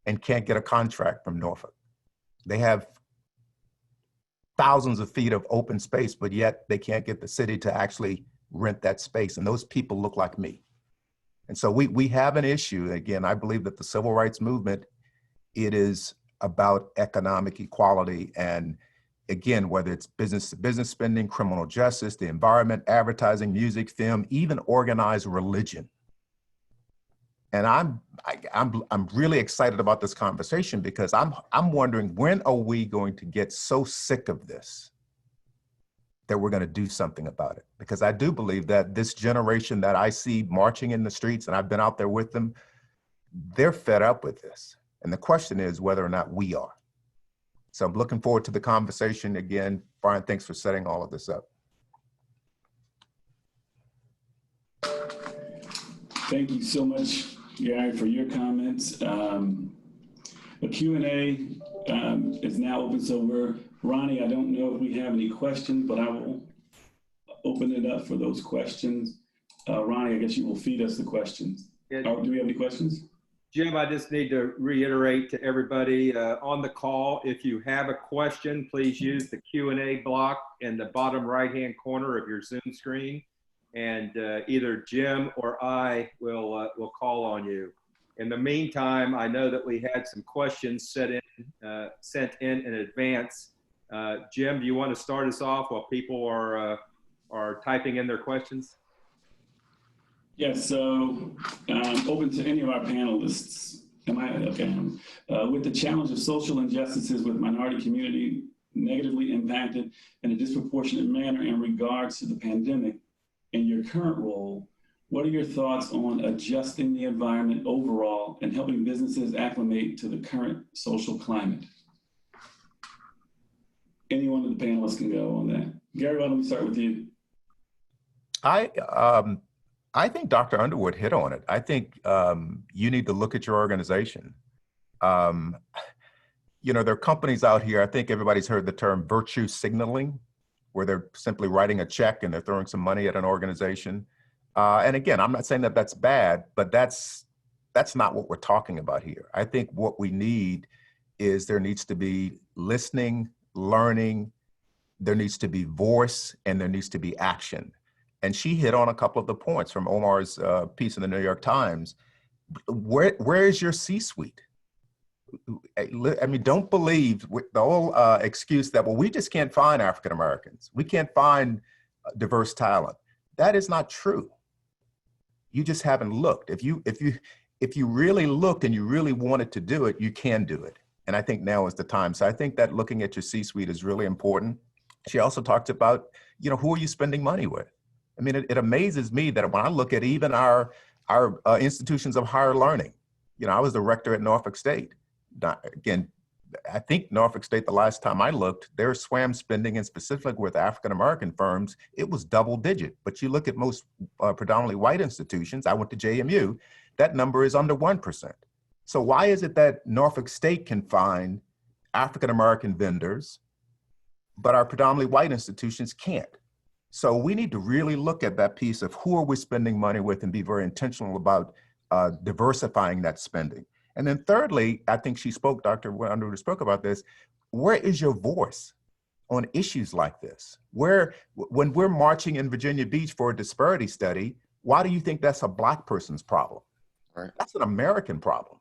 and can't get a contract from Norfolk. They have thousands of feet of open space, but yet they can't get the city to actually rent that space. And those people look like me. And so we have an issue. Again, I believe that the civil rights movement, it is about economic equality. And again, whether it's business to business spending, criminal justice, the environment, advertising, music, film, even organized religion. And I'm really excited about this conversation because I'm wondering, when are we going to get so sick of this that we're going to do something about it? Because I do believe that this generation that I see marching in the streets, and I've been out there with them, they're fed up with this. And the question is whether or not we are. So I'm looking forward to the conversation again. Brian, thanks for setting all of this up. Thank you so much, Gary, for your comments. The Q&A is now open, so Ronnie, I don't know if we have any questions, but I will open it up for those questions. Ronnie, I guess you will feed us the questions. Yeah. Do we have any questions? Jim, I just need to reiterate to everybody on the call, if you have a question, please use the Q&A block in the bottom right-hand corner of your Zoom screen, and either Jim or I will call on you. In the meantime, I know that we had some questions sent in advance. Jim, do you want to start us off while people are typing in their questions? Yes, so open to any of our panelists. Am I okay? With the challenge of social injustices with minority community negatively impacted in a disproportionate manner in regards to the pandemic, in your current role, what are your thoughts on adjusting the environment overall and helping businesses acclimate to the current social climate? Anyone of the panelists can go on that. Gary, why don't we start with you? I think Dr. Underwood hit on it. I think you need to look at your organization. You know, there are companies out here, I think everybody's heard the term virtue signaling, where they're simply writing a check and they're throwing some money at an organization. And again, I'm not saying that that's bad, but that's not what we're talking about here. I think what we need is there needs to be listening, learning, there needs to be voice, and there needs to be action. And she hit on a couple of the points from Omar's piece in the New York Times. Where is your C-suite? I mean, don't believe the whole excuse that, well, we just can't find African Americans. We can't find diverse talent. That is not true. You just haven't looked. If you really looked and you really wanted to do it, you can do it. And I think now is the time. So I think that looking at your C-suite is really important. She also talked about, you know, who are you spending money with? I mean, it amazes me that when I look at even our institutions of higher learning, you know, I was the rector at Norfolk State. Again, I think Norfolk State, the last time I looked, their SWAM spending, and specifically with African-American firms, it was double digit. But you look at most predominantly white institutions, I went to JMU, that number is under 1%. So why is it that Norfolk State can find African-American vendors, but our predominantly white institutions can't? So we need to really look at that piece of who are we spending money with and be very intentional about diversifying that spending. And then thirdly, I think she spoke, Dr. Underwood spoke about this, where is your voice on issues like this? When we're marching in Virginia Beach for a disparity study, why do you think that's a Black person's problem? Right. That's an American problem.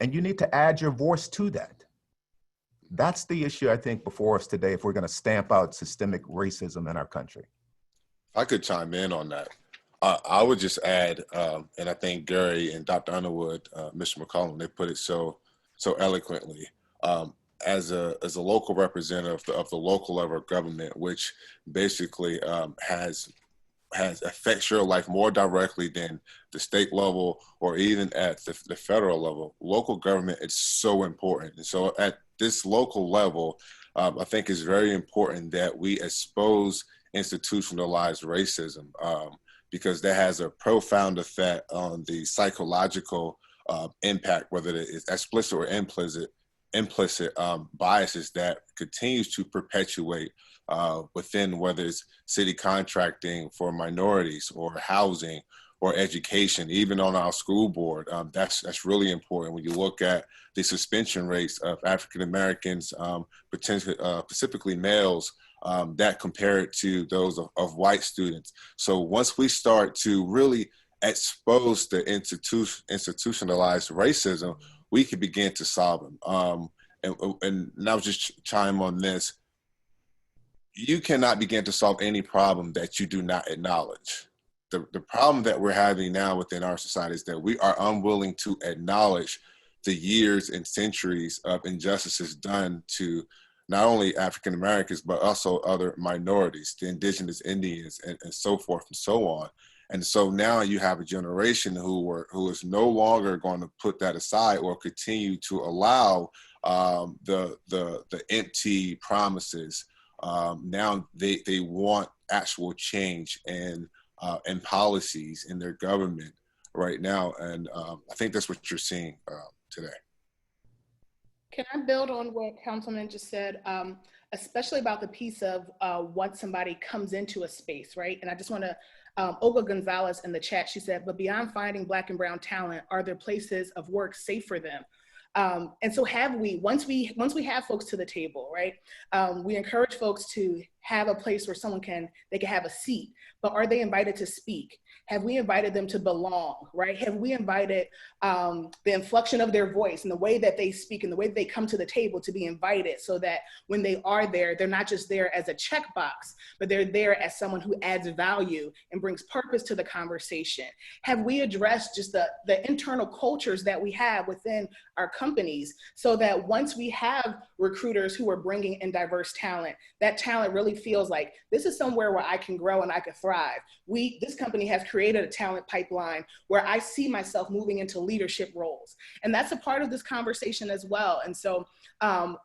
And you need to add your voice to that. That's the issue, I think, before us today if we're going to stamp out systemic racism in our country. If I could chime in on that. I would just add, and I think Gary and Dr. Underwood, Mr. McCollum, they put it so eloquently. As a local representative of the local level of government, which basically affects your life more directly than the state level or even at the federal level, local government is so important. And so at this local level, I think it's very important that we expose institutionalized racism. Because that has a profound effect on the psychological impact, whether it is explicit or implicit biases that continues to perpetuate within, whether it's city contracting for minorities or housing or education, even on our school board. That's really important when you look at the suspension rates of African Americans, potentially specifically males, that compared to those of white students. So once we start to really expose the institutionalized racism, we can begin to solve them. And now just chime on this. You cannot begin to solve any problem that you do not acknowledge. The problem that we're having now within our society is that we are unwilling to acknowledge the years and centuries of injustices done to not only African Americans, but also other minorities, the indigenous Indians, and so forth and so on. And so now you have a generation who is no longer going to put that aside or continue to allow the empty promises. Now they want actual change and policies in their government right now. And I think that's what you're seeing today. Can I build on what Councilman just said, especially about the piece of once somebody comes into a space, right? And I just want to, Olga Gonzalez in the chat, she said, but beyond finding Black and brown talent, are there places of work safe for them? And so once we have folks to the table, right? We encourage folks to have a place where they can have a seat, but are they invited to speak? Have we invited them to belong, right? Have we invited the inflection of their voice and the way that they speak and the way that they come to the table to be invited, so that when they are there, they're not just there as a checkbox, but they're there as someone who adds value and brings purpose to the conversation? Have we addressed just the internal cultures that we have within our companies, so that once we have recruiters who are bringing in diverse talent, that talent really feels like this is somewhere where I can grow and I can thrive. This company has created a talent pipeline where I see myself moving into leadership roles. And that's a part of this conversation as well. And so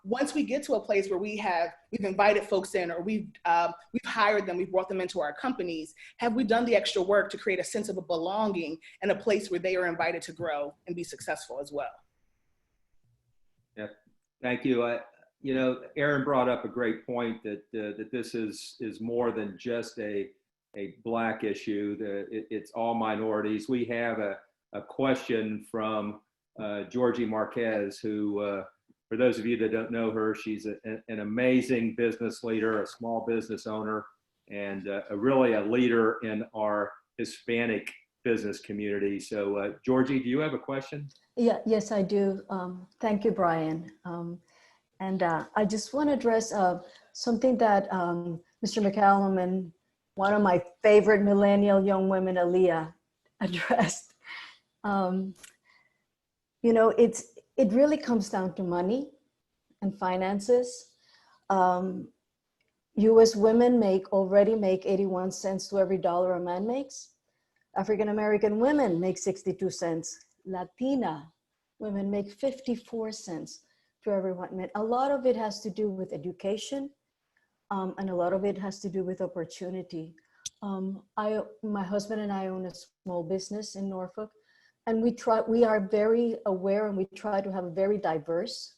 once we get to a place where we've invited folks in, or we've hired them, we've brought them into our companies, have we done the extra work to create a sense of a belonging and a place where they are invited to grow and be successful as well? Yeah, thank you. You know, Aaron brought up a great point that this is more than just a Black issue. It's all minorities. We have a question from Georgie Marquez, who, for those of you that don't know her, she's an amazing business leader, a small business owner, and really a leader in our Hispanic business community. So Georgie, do you have a question? Yeah, yes, I do. Thank you, Brian. And I just want to address something that Mr. McCollum and one of my favorite millennial young women, Aleea, addressed. You know, it really comes down to money and finances. U.S. women already make 81 cents to every dollar a man makes. African-American women make 62 cents. Latina women make 54 cents to every one man. A lot of it has to do with education, and a lot of it has to do with opportunity. My husband and I own a small business in Norfolk, and we are very aware, and we try to have a very diverse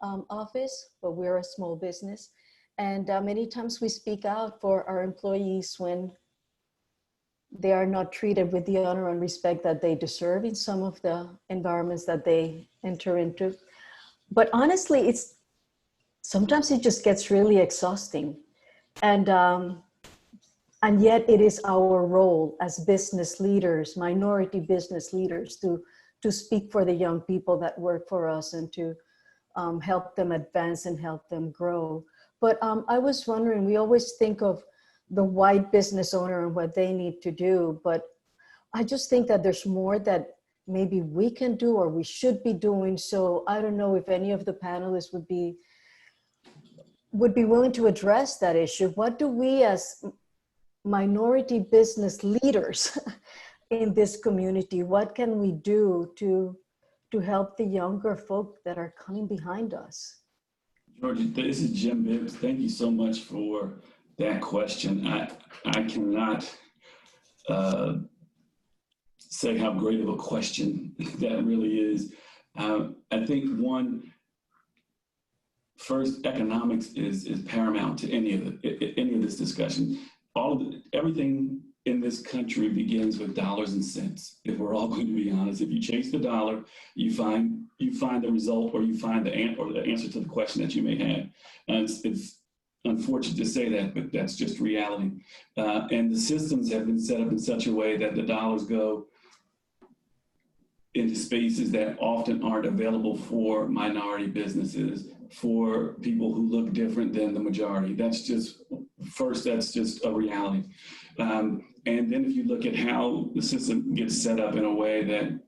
office, but we're a small business. And many times we speak out for our employees when they are not treated with the honor and respect that they deserve in some of the environments that they enter into. But honestly, sometimes it just gets really exhausting. And yet it is our role as business leaders, minority business leaders, to speak for the young people that work for us and to help them advance and help them grow. But I was wondering, we always think of the white business owner and what they need to do, but I just think that there's more that maybe we can do or we should be doing. So I don't know if any of the panelists would be willing to address that issue. What do we as minority business leaders in this community, what can we do to help the younger folk that are coming behind us? Georgie, this is Jim Bibbs. Thank you so much for that question. I cannot say how great of a question that really is. I think first, economics is paramount to any of this discussion. Everything in this country begins with dollars and cents. If we're all going to be honest, if you chase the dollar, you find the result, or you find the answer to the question that you may have. And it's unfortunate to say that, but that's just reality. And the systems have been set up in such a way that the dollars go into spaces that often aren't available for minority businesses, for people who look different than the majority. That's just a reality. And then if you look at how the system gets set up in a way that,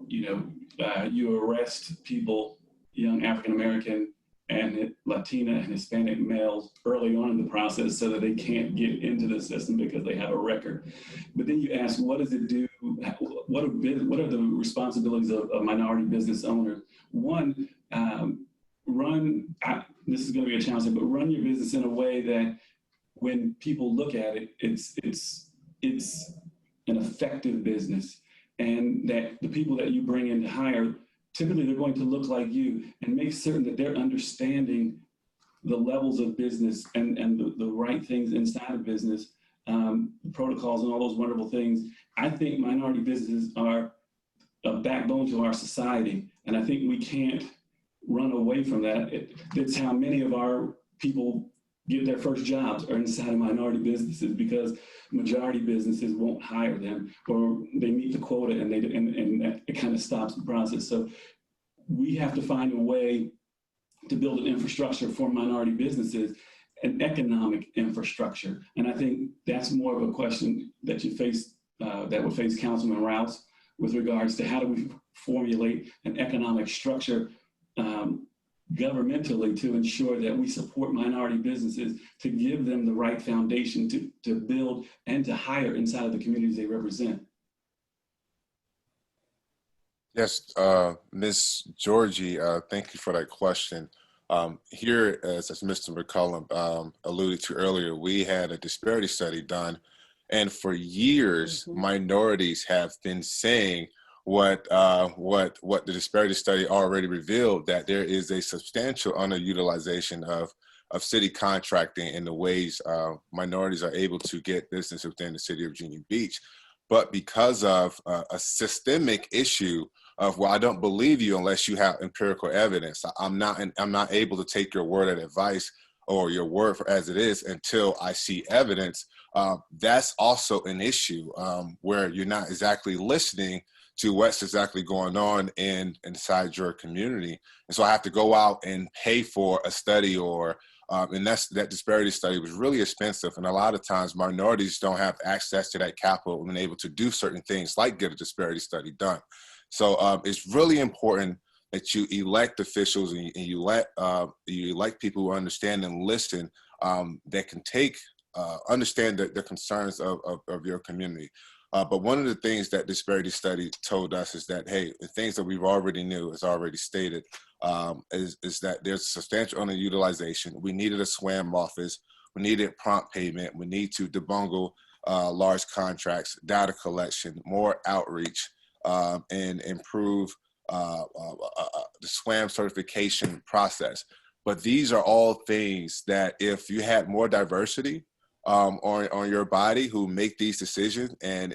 you arrest people, young African-American and Latina and Hispanic males early on in the process so that they can't get into the system because they have a record. But then you ask, what does it do? What are the responsibilities of minority business owners? One, this is going to be a challenge, but run your business in a way that when people look at it, it's an effective business. and that the people that you bring in to hire, typically they're going to look like you, and make certain that they're understanding the levels of business and the right things inside of business, protocols and all those wonderful things. I think minority businesses are a backbone to our society, and I think we can't run away from that. It's how many of our people get their first jobs are inside of minority businesses, because majority businesses won't hire them, or they meet the quota and it kind of stops the process. So we have to find a way to build an infrastructure for minority businesses, an economic infrastructure. And I think that's more of a question that you face, that would face Councilman Rouse, with regards to how do we formulate an economic structure governmentally to ensure that we support minority businesses, to give them the right foundation to build and to hire inside of the communities they represent. Yes, Ms. Georgie, thank you for that question. Here, as Mr. McCollum alluded to earlier, we had a disparity study done, and for years, minorities have been saying what the disparity study already revealed, that there is a substantial underutilization of city contracting in the ways minorities are able to get business within the city of Virginia Beach. But because of a systemic issue of, well, I don't believe you unless you have empirical evidence. I'm not able to take your word of advice or your word for as it is until I see evidence. That's also an issue where you're not exactly listening to what's exactly going on inside your community. And so I have to go out and pay for a study, or and that disparity study was really expensive. And a lot of times minorities don't have access to that capital and able to do certain things like get a disparity study done. So it's really important that you elect officials and you elect people who understand and listen, that can understand the concerns of your community. But one of the things that disparity study told us is that, hey, the things that we've already knew, is already stated, is that there's substantial underutilization. We needed a SWAM office. We needed prompt payment. We need to debungle large contracts, data collection, more outreach, and improve the SWAM certification process. But these are all things that if you had more diversity on your body who make these decisions and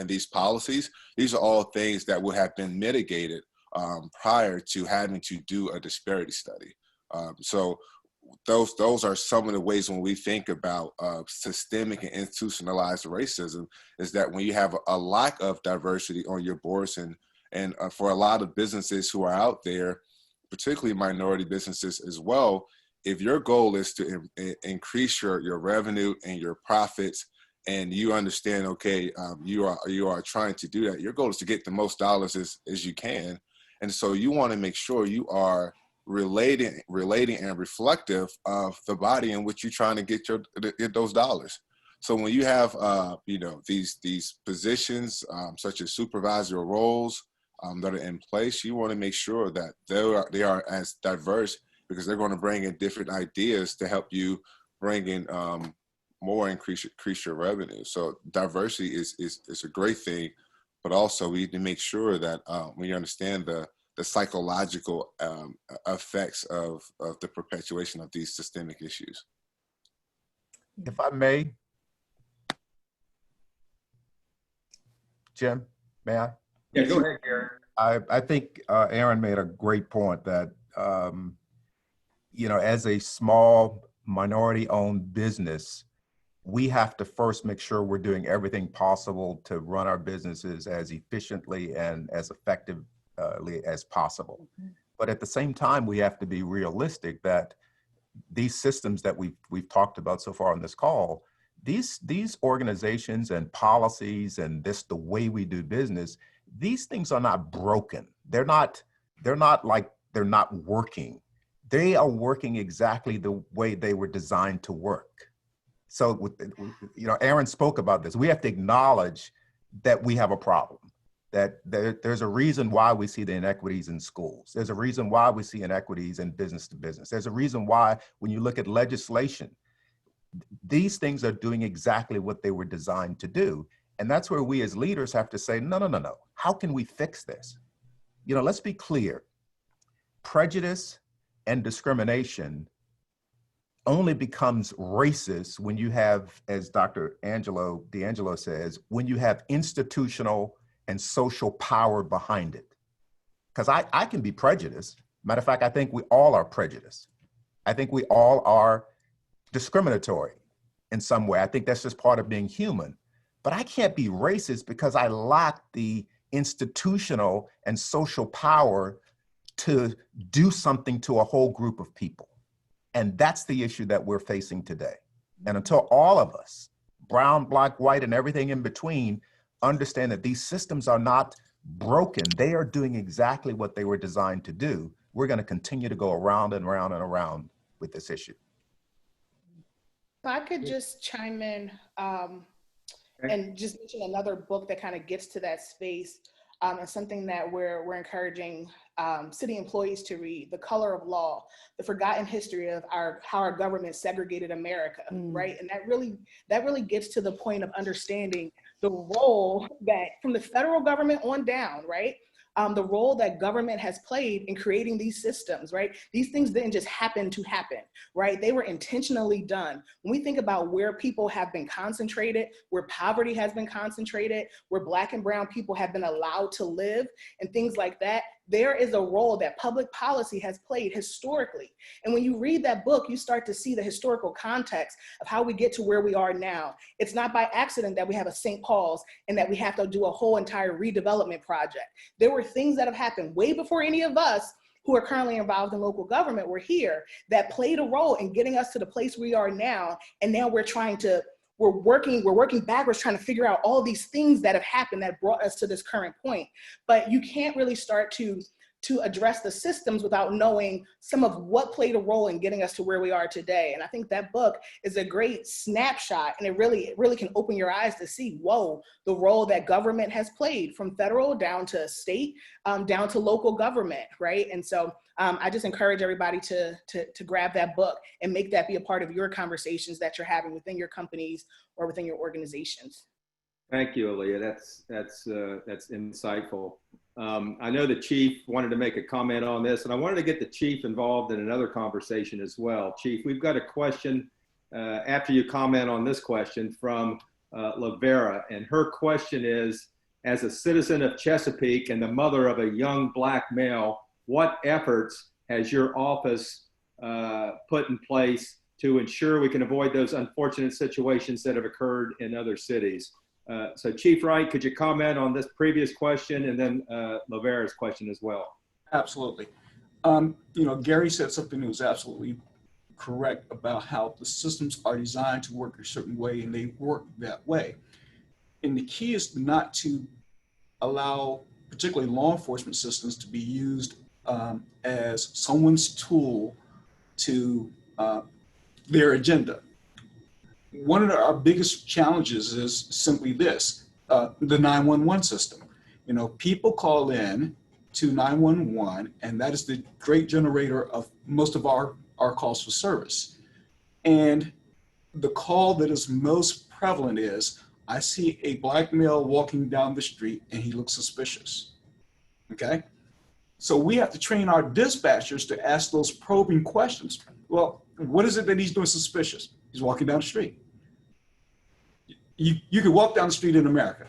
these policies, these are all things that would have been mitigated prior to having to do a disparity study. So those are some of the ways when we think about systemic and institutionalized racism, is that when you have a lack of diversity on your boards, and for a lot of businesses who are out there, particularly minority businesses as well, if your goal is to increase your revenue and your profits, and you understand, okay, you are trying to do that, your goal is to get the most dollars as you can. And so you want to make sure you are relating and reflective of the body in which you're trying to get those dollars. So when you have these positions such as supervisory roles that are in place, you want to make sure that they are as diverse, because they're going to bring in different ideas to help you bring in more increase your revenue. So diversity is a great thing, but also we need to make sure that we understand the psychological effects of the perpetuation of these systemic issues. If I may, Jim, may I? Yeah, go ahead, Gary. I think Aaron made a great point that, as a small minority-owned business, we have to first make sure we're doing everything possible to run our businesses as efficiently and as effectively as possible. But at the same time, we have to be realistic that these systems that we've talked about so far on this call, these organizations and policies and the way we do business, these things are not broken. They're not working. They are working exactly the way they were designed to work. So, Aaron spoke about this. We have to acknowledge that we have a problem, that there's a reason why we see the inequities in schools. There's a reason why we see inequities in business to business. There's a reason why, when you look at legislation, these things are doing exactly what they were designed to do. And that's where we as leaders have to say, no, no, no, no. How can we fix this? You know, let's be clear. Prejudice and discrimination only becomes racist when you have, as Dr. D'Angelo says, when you have institutional and social power behind it. Because I can be prejudiced. Matter of fact, I think we all are prejudiced. I think we all are discriminatory in some way. I think that's just part of being human. But I can't be racist because I lack the institutional and social power to do something to a whole group of people. And that's the issue that we're facing today. And until all of us, brown, black, white, and everything in between, understand that these systems are not broken, they are doing exactly what they were designed to do, we're going to continue to go around and around and around with this issue. If I could just chime in and just mention another book that kind of gets to that space, and something that we're encouraging city employees to read, The Color of Law, the forgotten history of how our government segregated America, right? And that really gets to the point of understanding the role that from the federal government on down, right? The role that government has played in creating these systems, right? These things didn't just happen to happen, right? They were intentionally done. When we think about where people have been concentrated, where poverty has been concentrated, where Black and brown people have been allowed to live and things like that, there is a role that public policy has played historically. And when you read that book, you start to see the historical context of how we get to where we are now. It's not by accident that we have a St. Paul's and that we have to do a whole entire redevelopment project. There were things that have happened way before any of us who are currently involved in local government were here that played a role in getting us to the place we are now. And now we're working backwards trying to figure out all these things that have happened that brought us to this current point. But you can't really start to address the systems without knowing some of what played a role in getting us to where we are today. And I think that book is a great snapshot, and it really can open your eyes to see, whoa, the role that government has played from federal down to state, down to local government, right? And so I just encourage everybody to grab that book and make that be a part of your conversations that you're having within your companies or within your organizations. Thank you, Aleea. That's insightful. I know the Chief wanted to make a comment on this, and I wanted to get the Chief involved in another conversation as well. Chief, we've got a question after you comment on this question from Lavera, and her question is, as a citizen of Chesapeake and the mother of a young Black male, what efforts has your office put in place to ensure we can avoid those unfortunate situations that have occurred in other cities? So Chief Wright, could you comment on this previous question and then Lavera's question as well? Absolutely. Gary said something that was absolutely correct about how the systems are designed to work a certain way, and they work that way. And the key is not to allow particularly law enforcement systems to be used as someone's tool to their agenda. One of our biggest challenges is simply this, the 911 system. People call in to 911, and that is the great generator of most of our calls for service. And the call that is most prevalent is, I see a Black male walking down the street and he looks suspicious, okay? So we have to train our dispatchers to ask those probing questions. Well, what is it that he's doing suspicious? He's walking down the street. You can walk down the street in America,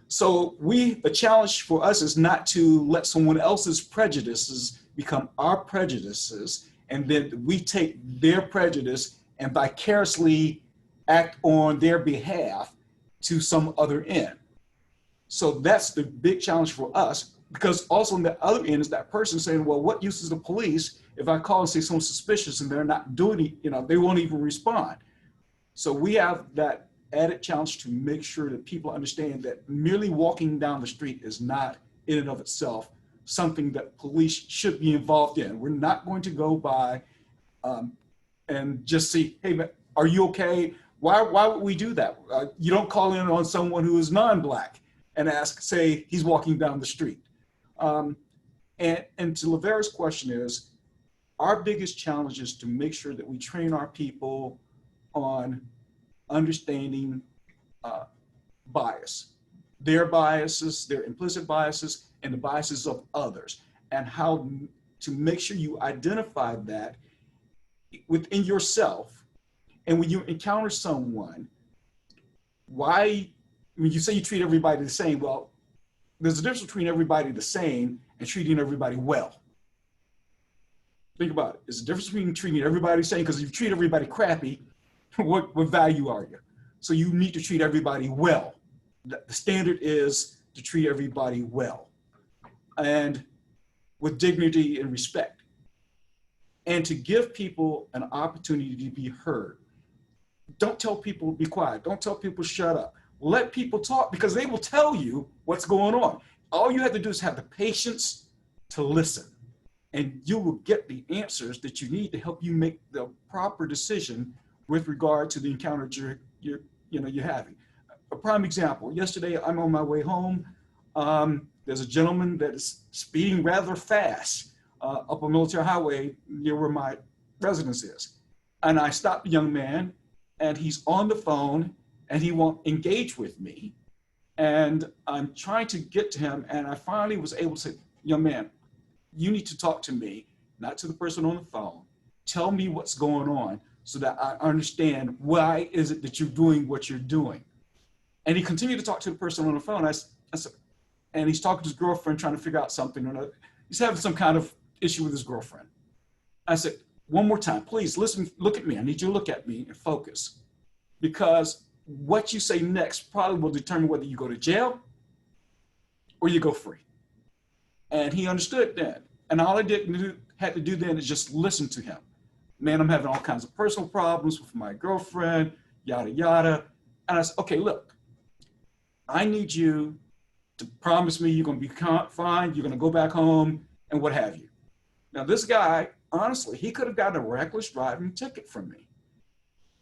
So the challenge for us is not to let someone else's prejudices become our prejudices, and then we take their prejudice and vicariously act on their behalf to some other end. So that's the big challenge for us, because also on the other end is that person saying, well, what use is the police if I call and say someone's suspicious and they're not doing it, they won't even respond. So we have that added challenge to make sure that people understand that merely walking down the street is not in and of itself something that police should be involved in. We're not going to go by and just see, hey, man, are you okay? Why would we do that? You don't call in on someone who is non-Black and say he's walking down the street. And to Lavera's question is, our biggest challenge is to make sure that we train our people on understanding bias, their biases, their implicit biases, and the biases of others, and how to make sure you identify that within yourself. And when you encounter someone, when you say you treat everybody the same, well, there's a difference between everybody the same and treating everybody well. Think about it. There's a difference between treating everybody the same, because if you treat everybody crappy, what value are you? So you need to treat everybody well. The standard is to treat everybody well and with dignity and respect, and to give people an opportunity to be heard. Don't tell people be quiet. Don't tell people shut up. Let people talk, because they will tell you what's going on. All you have to do is have the patience to listen, and you will get the answers that you need to help you make the proper decision with regard to the encounter you're having. A prime example, yesterday I'm on my way home. There's a gentleman that is speeding rather fast up a military highway near where my residence is. And I stopped the young man, and he's on the phone, and he won't engage with me. And I'm trying to get to him, and I finally was able to say, young man, you need to talk to me, not to the person on the phone. Tell me what's going on so that I understand why is it that you're doing what you're doing. And he continued to talk to the person on the phone. I said, and he's talking to his girlfriend, trying to figure out something or another. He's having some kind of issue with his girlfriend. I said, one more time, please listen, look at me. I need you to look at me and focus, because what you say next probably will determine whether you go to jail or you go free. And he understood that. And all I had to do then is just listen to him. Man, I'm having all kinds of personal problems with my girlfriend, yada, yada. And I said, okay, look, I need you to promise me you're going to be fine, you're going to go back home, and what have you. Now, this guy, honestly, he could have gotten a reckless driving ticket from me.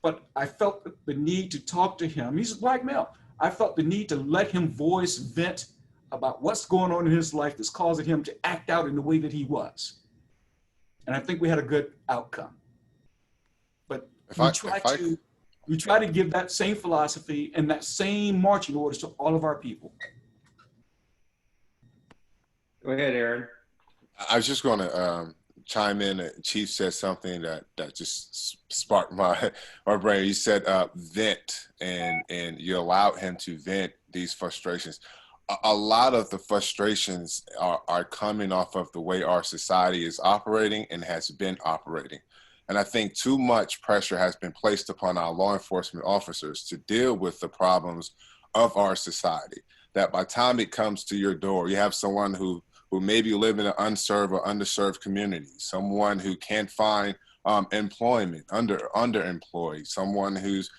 But I felt the need to talk to him. He's a black male. I felt the need to let him vent about what's going on in his life that's causing him to act out in the way that he was. And I think we had a good outcome. But we try to give that same philosophy and that same marching orders to all of our people. Go ahead, Aaron. I was just going to chime in. Chief said something that just sparked my brain. He said vent, and you allowed him to vent these frustrations. A lot of the frustrations are coming off of the way our society is operating and has been operating. And I think too much pressure has been placed upon our law enforcement officers to deal with the problems of our society, that by the time it comes to your door, you have someone who maybe live in an unserved or underserved community, someone who can't find employment, underemployed, someone who's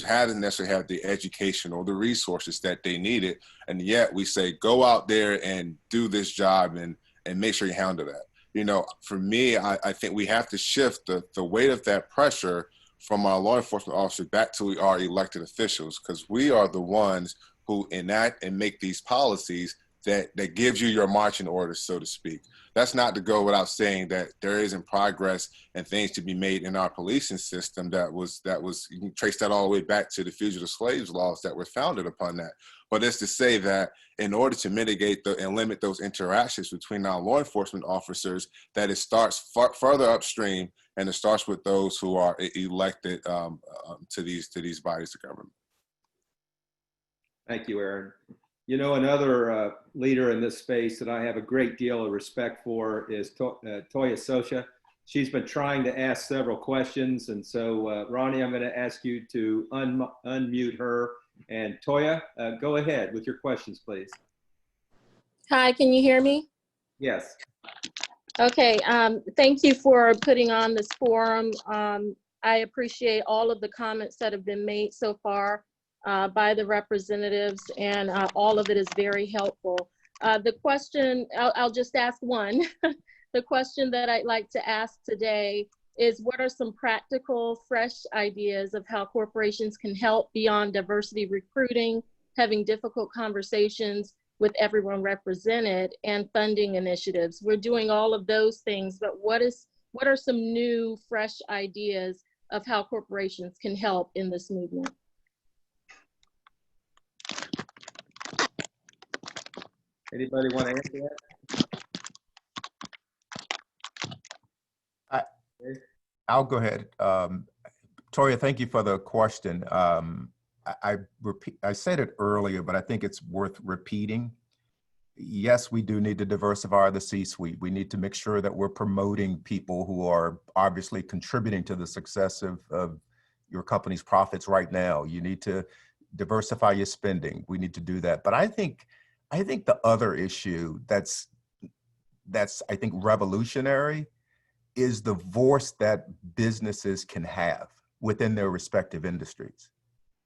hadn't necessarily had the education or the resources that they needed. And yet we say, go out there and do this job and make sure you handle that. You know, for me, I think we have to shift the weight of that pressure from our law enforcement officers back to our elected officials, because we are the ones who enact and make these policies that gives you your marching orders, so to speak. That's not to go without saying that there isn't progress and things to be made in our policing system that was you can trace that all the way back to the fugitive slaves laws that were founded upon that. But it's to say that in order to mitigate and limit those interactions between our law enforcement officers, that it starts further upstream, and it starts with those who are elected to these bodies of government. Thank you, Aaron. You know, another leader in this space that I have a great deal of respect for is Toya Sosha. She's been trying to ask several questions. And so, Ronnie, I'm going to ask you to unmute her. And Toya, go ahead with your questions, please. Hi, can you hear me? Yes. Okay, thank you for putting on this forum. I appreciate all of the comments that have been made so far by the representatives, and all of it is very helpful. The question, I'll just ask one. The question that I'd like to ask today is, what are some practical, fresh ideas of how corporations can help beyond diversity recruiting, having difficult conversations with everyone represented, and funding initiatives? We're doing all of those things, but what are some new, fresh ideas of how corporations can help in this movement? Anybody want to answer that? I'll go ahead. Toria, thank you for the question. I said it earlier, but I think it's worth repeating. Yes, we do need to diversify the C-suite. We need to make sure that we're promoting people who are obviously contributing to the success of your company's profits right now. You need to diversify your spending. We need to do that. But I think the other issue that's I think revolutionary is the voice that businesses can have within their respective industries,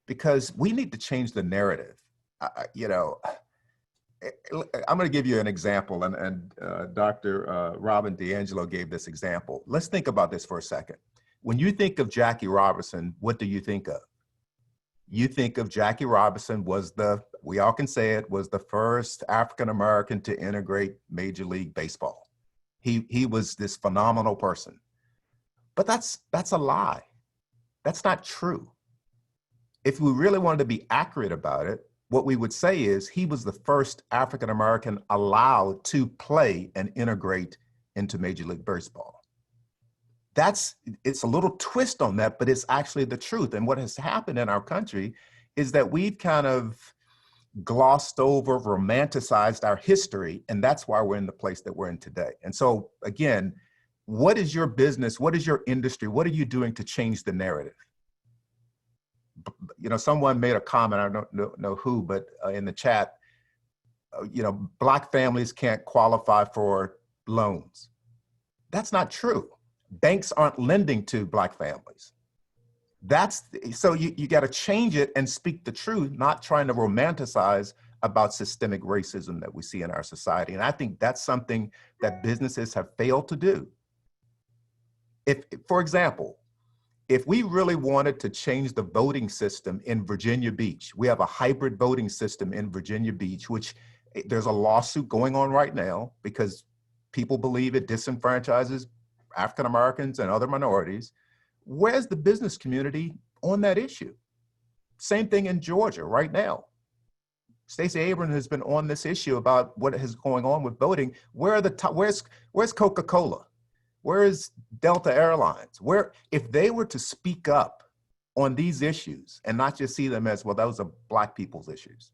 because we need to change the narrative. You know, I'm going to give you an example, and Dr. Robin DeAngelo gave this example. Let's think about this for a second. When you think of Jackie Robinson, what do you think of? You think of Jackie Robinson we all can say it, was the first African-American to integrate Major League Baseball. He was this phenomenal person. But that's a lie. That's not true. If we really wanted to be accurate about it, what we would say is he was the first African-American allowed to play and integrate into Major League Baseball. It's a little twist on that, but it's actually the truth. And what has happened in our country is that we've kind of glossed over, romanticized our history, and that's why we're in the place that we're in today. And so again, what is your business? What is your industry? What are you doing to change the narrative? You know, someone made a comment, I don't know who, but in the chat, you know, Black families can't qualify for loans. That's not true. Banks aren't lending to Black families. So you got to change it and speak the truth, not trying to romanticize about systemic racism that we see in our society. And I think that's something that businesses have failed to do. For example, if we really wanted to change the voting system in Virginia Beach, we have a hybrid voting system in Virginia Beach, which there's a lawsuit going on right now because people believe it disenfranchises African Americans and other minorities. Where's the business community on that issue? Same thing in Georgia right now. Stacey Abrams has been on this issue about what is going on with voting. Where's Coca-Cola? Where is Delta Airlines? If they were to speak up on these issues and not just see them as, well, those are Black people's issues,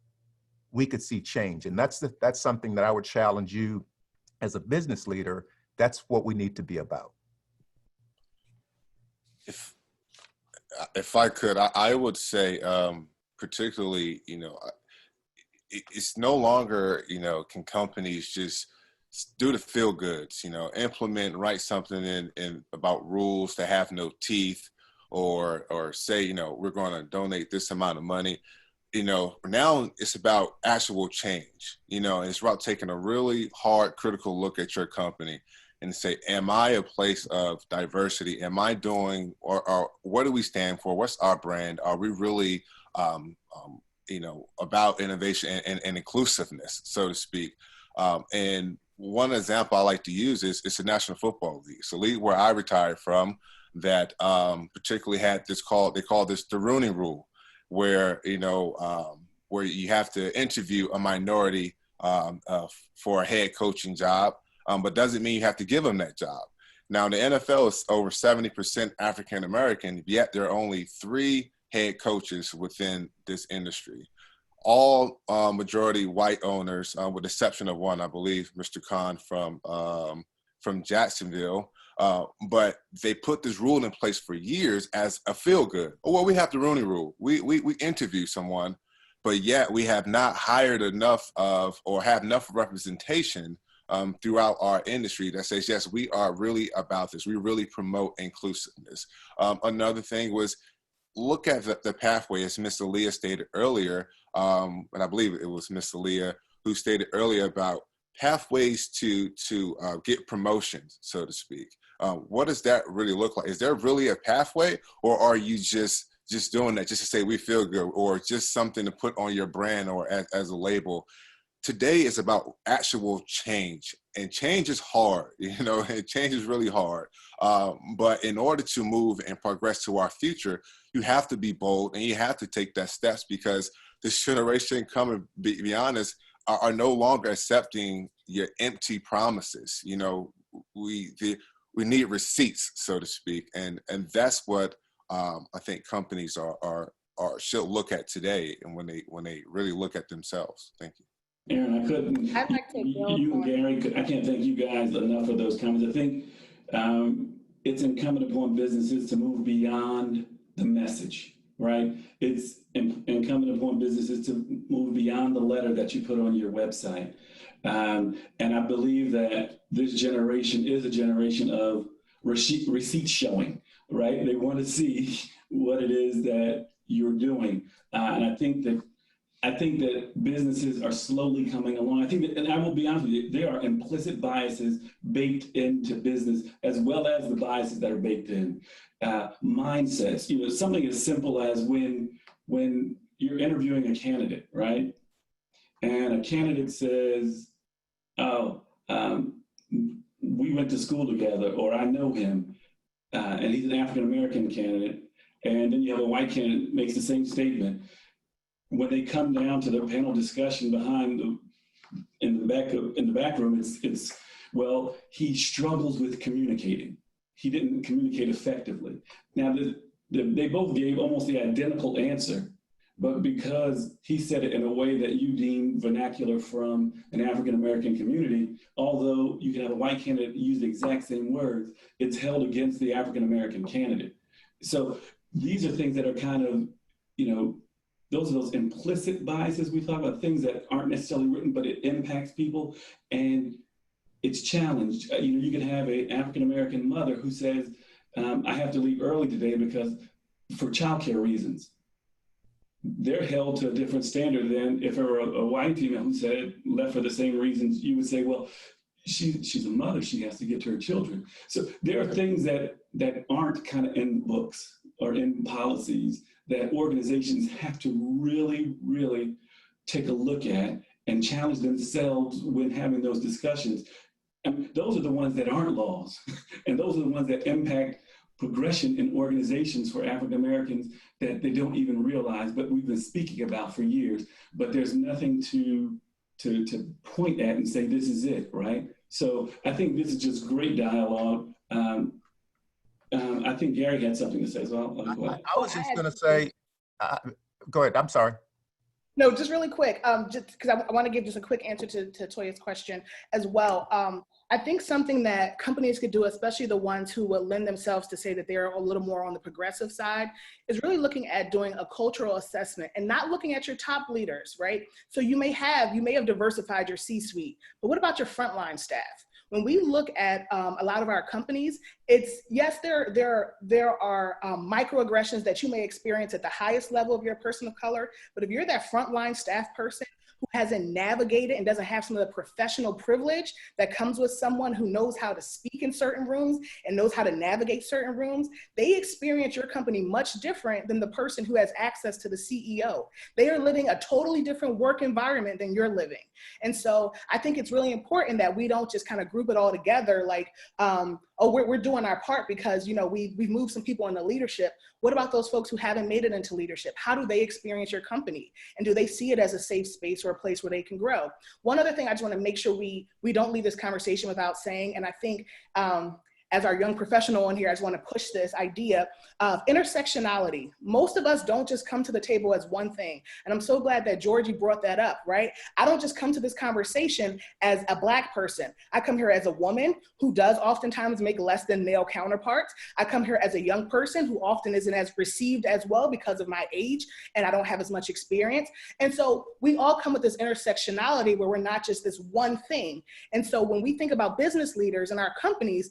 we could see change. And that's something that I would challenge you as a business leader. That's what we need to be about. If I could, I would say, particularly, you know, it's no longer, you know, can companies just do the feel goods, you know, implement, write something in about rules that have no teeth, or say, you know, we're going to donate this amount of money. You know, now it's about actual change. You know, it's about taking a really hard, critical look at your company and say, am I a place of diversity? Am I doing, or what do we stand for? What's our brand? Are we really, you know, about innovation and inclusiveness, so to speak? And one example I like to use is it's the National Football League. So league where I retired from that particularly had this they call this the Rooney Rule, where, you know, where you have to interview a minority for a head coaching job, but doesn't mean you have to give them that job. Now, the NFL is over 70% African-American, yet there are only 3 head coaches within this industry. All majority white owners, with the exception of one, I believe, Mr. Khan from Jacksonville. But they put this rule in place for years as a feel good. Oh, well, we have the Rooney Rule. We interview someone, but yet we have not hired enough of, or have enough representation throughout our industry that says, yes, we are really about this. We really promote inclusiveness. Another thing was, look at the pathway, as Ms. Aleea stated earlier, and I believe it was Ms. Aleea who stated earlier about pathways to get promotions, so to speak. What does that really look like? Is there really a pathway, or are you just doing that just to say we feel good, or just something to put on your brand or as a label? Today is about actual change, and change is hard, you know, and change is really hard. But in order to move and progress to our future, you have to be bold and you have to take that steps, because this generation coming, be honest, are no longer accepting your empty promises. You know, we need receipts, so to speak, and that's what I think companies should look at today, and when they really look at themselves. Thank you. Aaron, I'd like to build you and on- Gary, I can't thank you guys enough for those comments. I think it's incumbent upon businesses to move beyond the message, right? It's incumbent upon businesses to move beyond the letter that you put on your website. And I believe that this generation is a generation of receipt showing, right? They want to see what it is that you're doing. And I think that businesses are slowly coming along. I think that, and I will be honest with you, there are implicit biases baked into business as well as the biases that are baked in. Mindsets, you know, something as simple as when you're interviewing a candidate, right? And a candidate says, oh, we went to school together, or I know him, and he's an African-American candidate. And then you have a white candidate makes the same statement. When they come down to the panel discussion in the back room, it's well, he struggles with communicating. He didn't communicate effectively. Now, they both gave almost the identical answer, but because he said it in a way that you deem vernacular from an African-American community, although you can have a white candidate use the exact same words, it's held against the African-American candidate. So these are things that are kind of, you know, those are those implicit biases we talk about, things that aren't necessarily written, but it impacts people, and it's challenged. You know, you can have an African-American mother who says, I have to leave early today because for childcare reasons. They're held to a different standard than if it were a white female who said left for the same reasons. You would say, well, she's a mother, she has to get to her children. So there are things that aren't kind of in books or in policies that organizations have to really, really take a look at and challenge themselves when having those discussions. And those are the ones that aren't laws. And those are the ones that impact progression in organizations for African Americans that they don't even realize, but we've been speaking about for years, but there's nothing to point at and say, this is it, right? So I think this is just great dialogue. I think Gary had something to say, so I'll go ahead. I was just going to say, go ahead, I'm sorry. No, just really quick, just because I want to give just a quick answer to Toya's question as well. I think something that companies could do, especially the ones who will lend themselves to say that they're a little more on the progressive side, is really looking at doing a cultural assessment and not looking at your top leaders, right? So you may have diversified your C-suite, but what about your frontline staff? When we look at a lot of our companies, it's, yes, there are microaggressions that you may experience at the highest level of your person of color, but if you're that frontline staff person who hasn't navigated and doesn't have some of the professional privilege that comes with someone who knows how to speak in certain rooms and knows how to navigate certain rooms, they experience your company much different than the person who has access to the CEO. They are living a totally different work environment than you're living. And so I think it's really important that we don't just kind of group it all together like, oh, we're doing our part because, you know, we've moved some people into leadership. What about those folks who haven't made it into leadership? How do they experience your company? And do they see it as a safe space or a place where they can grow? One other thing I just want to make sure we don't leave this conversation without saying, and I think as our young professional in here, I just want to push this idea of intersectionality. Most of us don't just come to the table as one thing. And I'm so glad that Georgie brought that up, right? I don't just come to this conversation as a Black person. I come here as a woman who does oftentimes make less than male counterparts. I come here as a young person who often isn't as received as well because of my age and I don't have as much experience. And so we all come with this intersectionality where we're not just this one thing. And so when we think about business leaders and our companies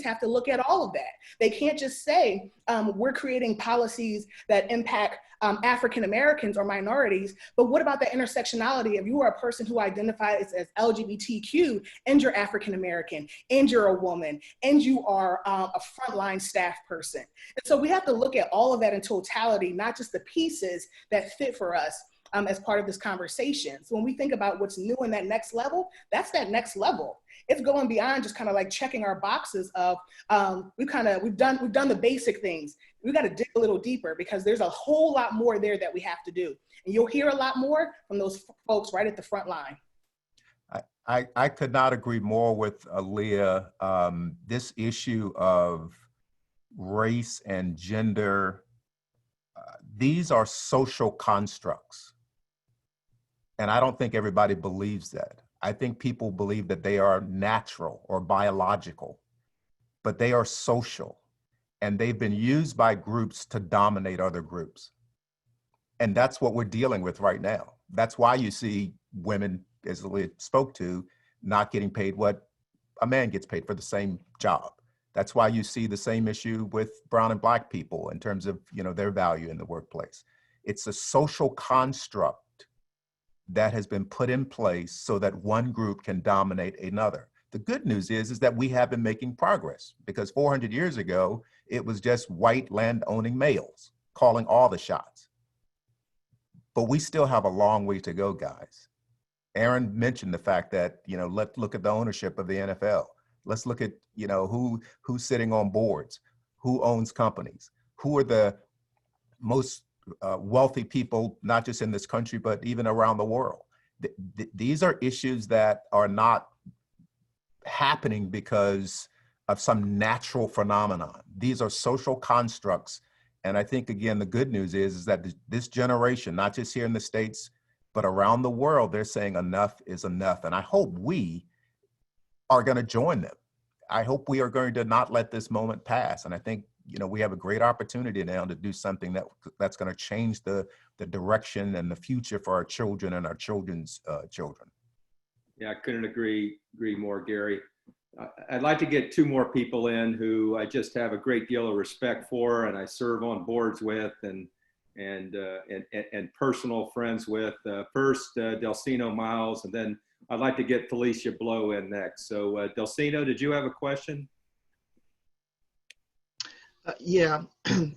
have to look at all of that. They can't just say, we're creating policies that impact African Americans or minorities, but what about that intersectionality? If you are a person who identifies as LGBTQ and you're African American and you're a woman and you are a frontline staff person. And so we have to look at all of that in totality, not just the pieces that fit for us. as part of this conversation. So when we think about what's new in that next level, that's that next level. It's going beyond just kind of like checking our boxes of we've done the basic things. We've got to dig a little deeper because there's a whole lot more there that we have to do. And you'll hear a lot more from those folks right at the front line. I could not agree more with Aleea. This issue of race and gender, these are social constructs. And I don't think everybody believes that. I think people believe that they are natural or biological, but they are social. And they've been used by groups to dominate other groups. And that's what we're dealing with right now. That's why you see women, as Aleea spoke to, not getting paid what a man gets paid for the same job. That's why you see the same issue with brown and black people in terms of, their value in the workplace. It's a social construct that has been put in place so that one group can dominate another. The good news is that we have been making progress, because 400 years ago, it was just white land-owning males calling all the shots. But we still have a long way to go, guys. Aaron mentioned the fact that, let's look at the ownership of the NFL. Let's look at, who's sitting on boards, who owns companies, who are the most wealthy people, not just in this country, but even around the world. These are issues that are not happening because of some natural phenomenon. These are social constructs. And I think, again, the good news is that this generation, not just here in the States, but around the world, they're saying enough is enough. And I hope we are going to join them. I hope we are going to not let this moment pass. And I think, we have a great opportunity now to do something that's going to change the direction and the future for our children and our children's children. Yeah, I couldn't agree more, Gary. I'd like to get two more people in who I just have a great deal of respect for, and I serve on boards with, and personal friends with. First, Delcino Miles, and then I'd like to get Felicia Blow in next. So Delcino, did you have a question? Yeah,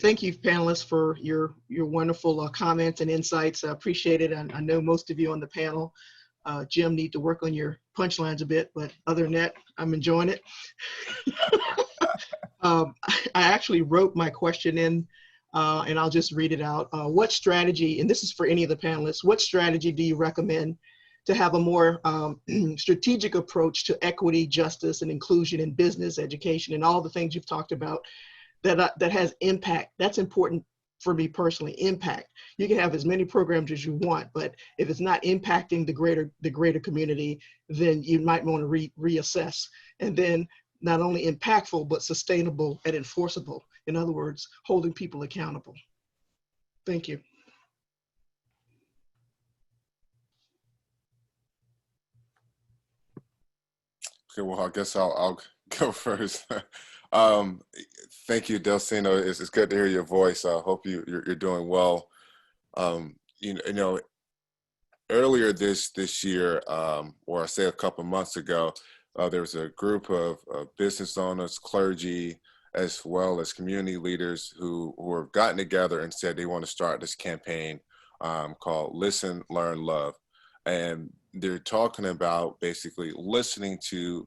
thank you, panelists, for your wonderful comments and insights. I appreciate it. I know most of you on the panel, Jim, need to work on your punchlines a bit, but other than that, I'm enjoying it. I actually wrote my question in, and I'll just read it out. What strategy, and this is for any of the panelists, what strategy do you recommend to have a more strategic approach to equity, justice, and inclusion in business, education, and all the things you've talked about that has impact? That's important for me personally, impact. You can have as many programs as you want, but if it's not impacting the greater community, then you might want to reassess. And then not only impactful, but sustainable and enforceable. In other words, holding people accountable. Thank you. Okay, well, I guess I'll go first. Thank you, Delcino. It's good to hear your voice. I hope you're doing well. Earlier this year, or I say a couple months ago, there was a group of business owners, clergy, as well as community leaders who have gotten together and said they want to start this campaign called Listen, Learn, Love. And they're talking about basically listening to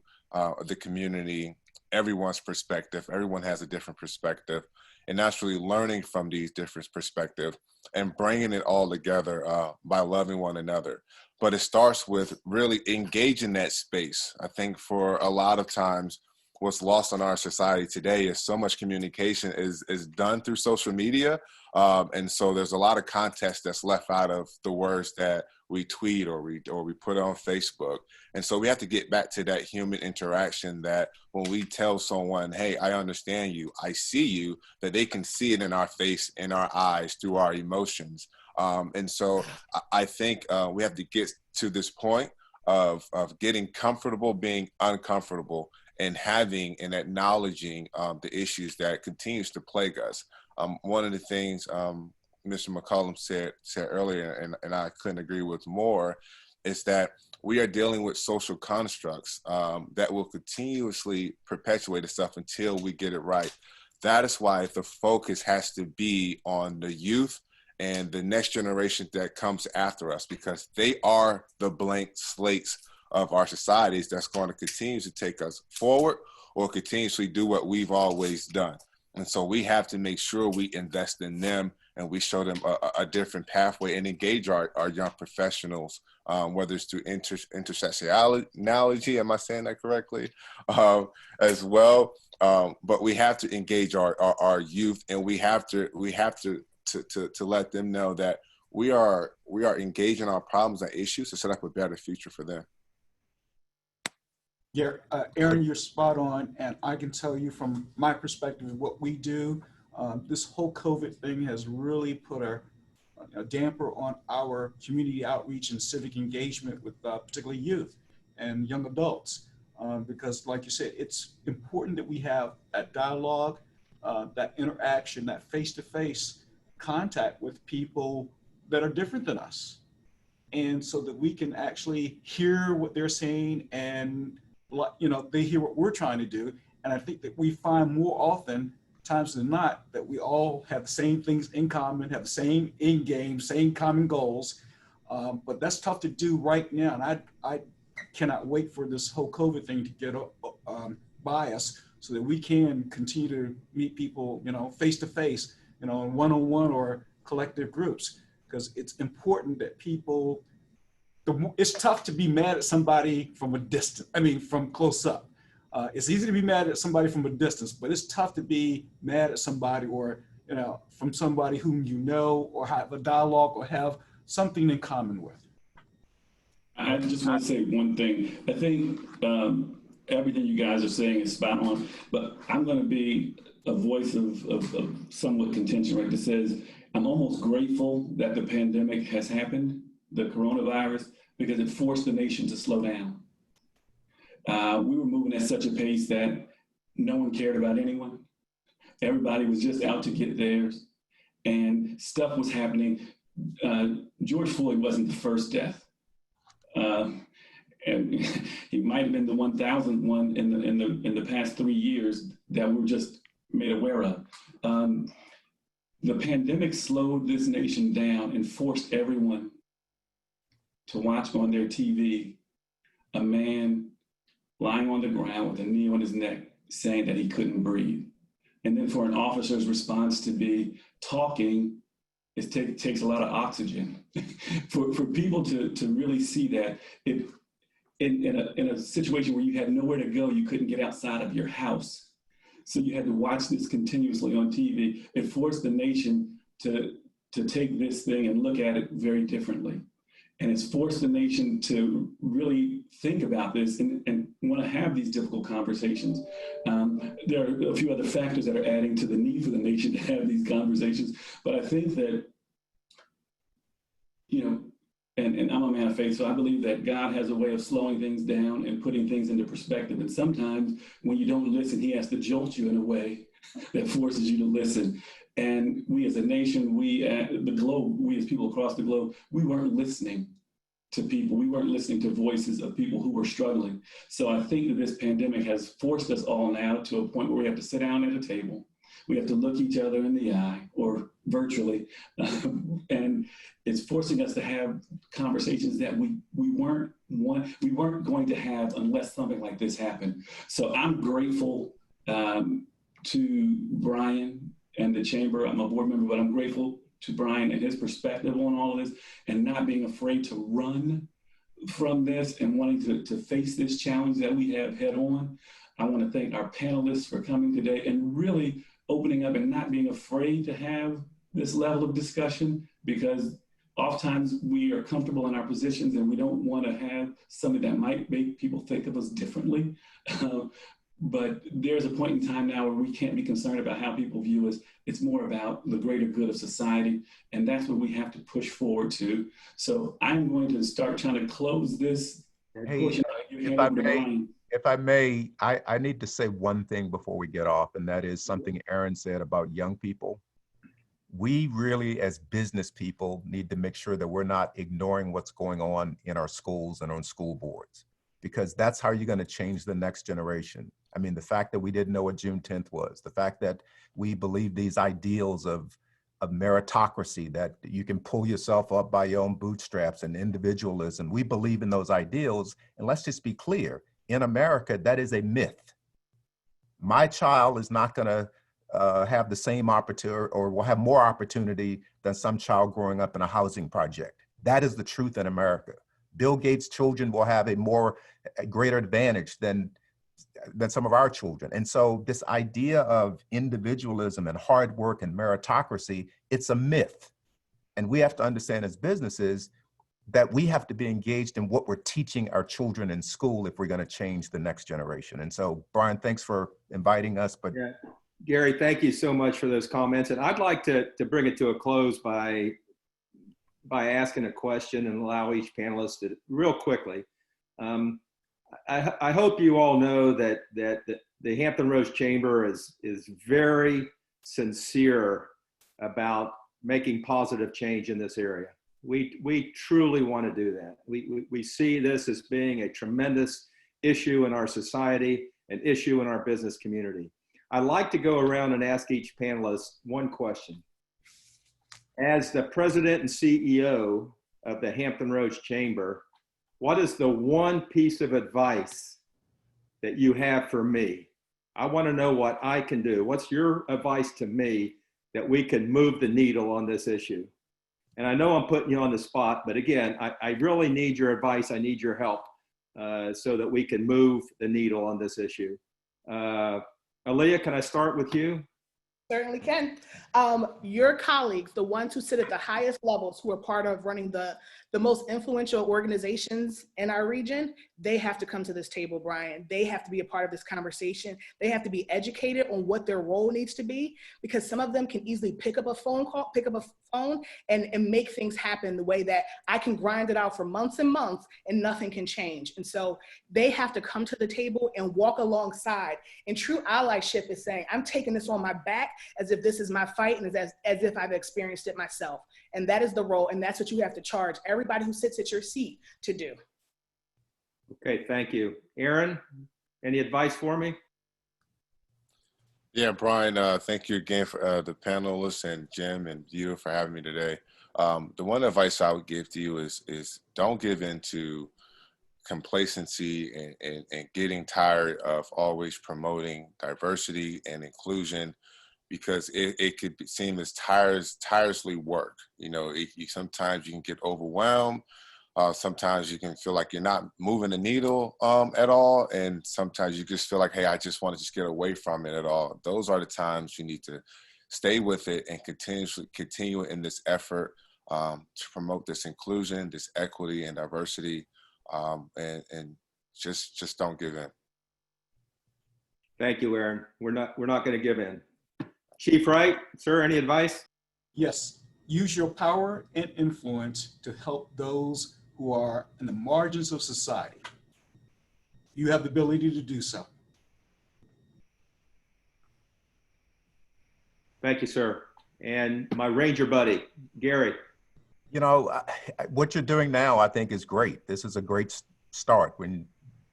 the community, everyone's perspective. Everyone has a different perspective, and actually learning from these different perspectives and bringing it all together by loving one another. But it starts with really engaging that space. I think for a lot of times, what's lost in our society today is so much communication is done through social media. And so there's a lot of context that's left out of the words that we tweet or we put on Facebook. And so we have to get back to that human interaction, that when we tell someone, hey, I understand you, I see you, that they can see it in our face, in our eyes, through our emotions. And so I think we have to get to this point of getting comfortable being uncomfortable, and having and acknowledging the issues that continues to plague us. One of the things Mr. McCollum said earlier, and I couldn't agree with more, is that we are dealing with social constructs that will continuously perpetuate itself until we get it right. That is why the focus has to be on the youth and the next generation that comes after us, because they are the blank slates of our societies that's going to continue to take us forward or continuously do what we've always done. And so we have to make sure we invest in them and we show them a different pathway and engage our young professionals, whether it's through intersectionality, am I saying that correctly, as well. But we have to engage our youth, and we have to let them know that we are engaging our problems and issues to set up a better future for them. Yeah, Aaron, you're spot on, and I can tell you from my perspective what we do. This whole COVID thing has really put a damper on our community outreach and civic engagement with particularly youth and young adults, because like you said, it's important that we have that dialogue, that interaction, that face-to-face contact with people that are different than us, and so that we can actually hear what they're saying and they hear what we're trying to do. And I think that we find more often times than not that we all have the same things in common, have the same end game, same common goals. But that's tough to do right now. And I cannot wait for this whole COVID thing to get by us so that we can continue to meet people, face to face, in one-on-one or collective groups, because it's important that people, it's tough to be mad at somebody from a distance, from close up. It's easy to be mad at somebody from a distance, but it's tough to be mad at somebody or, from somebody whom you know or have a dialogue or have something in common with. I just want to say one thing. I think everything you guys are saying is spot on, but I'm going to be a voice of somewhat contention, right? That says, I'm almost grateful that the pandemic has happened, the coronavirus, because it forced the nation to slow down. We were moving at such a pace that no one cared about anyone. Everybody was just out to get theirs, and stuff was happening. George Floyd wasn't the first death, and he might have been the 1,000th one in the past 3 years that we were just made aware of. The pandemic slowed this nation down and forced everyone to watch on their TV a man lying on the ground with a knee on his neck saying that he couldn't breathe. And then for an officer's response to be talking, it takes a lot of oxygen. for people to really see that, in a situation where you had nowhere to go, you couldn't get outside of your house. So you had to watch this continuously on TV. It forced the nation to take this thing and look at it very differently. And it's forced the nation to really think about this and want to have these difficult conversations. There are a few other factors that are adding to the need for the nation to have these conversations. But I think that, and I'm a man of faith, so I believe that God has a way of slowing things down and putting things into perspective. And sometimes when you don't listen, he has to jolt you in a way that forces you to listen. And we as a nation, we at the globe, we as people across the globe, we weren't listening to people. We weren't listening to voices of people who were struggling. So I think that this pandemic has forced us all now to a point where we have to sit down at a table. We have to look each other in the eye, or virtually, and it's forcing us to have conversations that we weren't going to have unless something like this happened. So I'm grateful to Brian and the chamber. I'm a board member, but I'm grateful to Brian and his perspective on all of this, and not being afraid to run from this and wanting to face this challenge that we have head on. I want to thank our panelists for coming today and really opening up and not being afraid to have this level of discussion, because oftentimes we are comfortable in our positions and we don't want to have something that might make people think of us differently. But there's a point in time now where we can't be concerned about how people view us. It's more about the greater good of society, and that's what we have to push forward to. So I'm going to start trying to close this portion. If I may, I need to say one thing before we get off, and that is something Aaron said about young people. We really, as business people, need to make sure that we're not ignoring what's going on in our schools and on school boards, because that's how you're going to change the next generation. I mean, the fact that we didn't know what June 10th was, the fact that we believe these ideals of of meritocracy, that you can pull yourself up by your own bootstraps, and individualism. We believe in those ideals. And let's just be clear, in America, that is a myth. My child is not going to have the same opportunity, or will have more opportunity than some child growing up in a housing project. That is the truth in America. Bill Gates' children will have a greater advantage than some of our children. And so this idea of individualism and hard work and meritocracy, it's a myth. And we have to understand as businesses that we have to be engaged in what we're teaching our children in school if we're going to change the next generation. And so, Brian, thanks for inviting us. But yeah. Gary, thank you so much for those comments. And I'd like to bring it to a close by asking a question and allow each panelist to, real quickly. I hope you all know that the Hampton Ro Chamber is very sincere about making positive change in this area. We truly want to do that. We see this as being a tremendous issue in our society, an issue in our business community. I'd like to go around and ask each panelist one question. As the president and CEO of the Hampton Ro Chamber, what is the one piece of advice that you have for me? I want to know what I can do. What's your advice to me that we can move the needle on this issue? And I know I'm putting you on the spot, but again, I really need your advice. I need your help so that we can move the needle on this issue. Aleea, can I start with you? Certainly can. Your colleagues, the ones who sit at the highest levels, who are part of running the most influential organizations in our region, they have to come to this table, Brian. They have to be a part of this conversation. They have to be educated on what their role needs to be, because some of them can easily pick up a phone and make things happen the way that I can grind it out for months and months and nothing can change. And so they have to come to the table and walk alongside. And true allyship is saying, I'm taking this on my back as if this is my fight and as if I've experienced it myself. And that is the role, and that's what you have to charge everybody who sits at your seat to do. Okay, thank you. Aaron, any advice for me? Yeah, Brian, thank you again for the panelists and Jim and you for having me today. The one advice I would give to you is don't give in to complacency and getting tired of always promoting diversity and inclusion, because it could seem as tirelessly work. You know, sometimes you can get overwhelmed. Sometimes you can feel like you're not moving the needle at all. And sometimes you just feel like, hey, I just want to just get away from it at all. Those are the times you need to stay with it and continue in this effort to promote this inclusion, this equity and diversity, and just don't give in. Thank you, Aaron. We're not going to give in. Chief Wright, sir, any advice? Yes, use your power and influence to help those who are in the margins of society. You have the ability to do so. Thank you, sir. And my Ranger buddy, Gary. You know, what you're doing now, I think, is great. This is a great start. When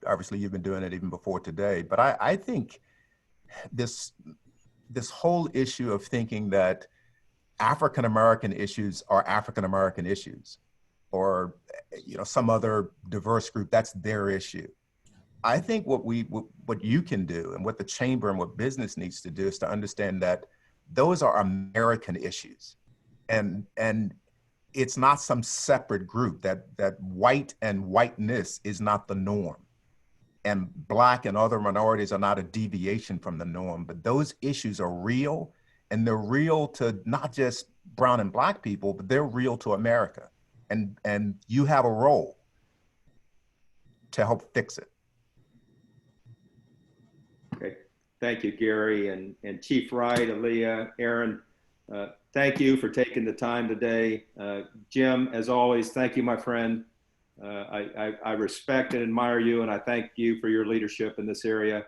obviously you've been doing it even before today. But I think this whole issue of thinking that African-American issues are African-American issues, or some other diverse group, that's their issue. I think what you can do, and what the chamber and what business needs to do, is to understand that those are American issues, and it's not some separate group. That white and whiteness is not the norm, and Black and other minorities are not a deviation from the norm. But those issues are real, and they're real to not just brown and Black people, but they're real to America. And you have a role to help fix it. Okay, thank you, Gary, and Chief Wright, Aleea, Aaron, thank you for taking the time today. Jim, as always, thank you, my friend. I respect and admire you, and I thank you for your leadership in this area.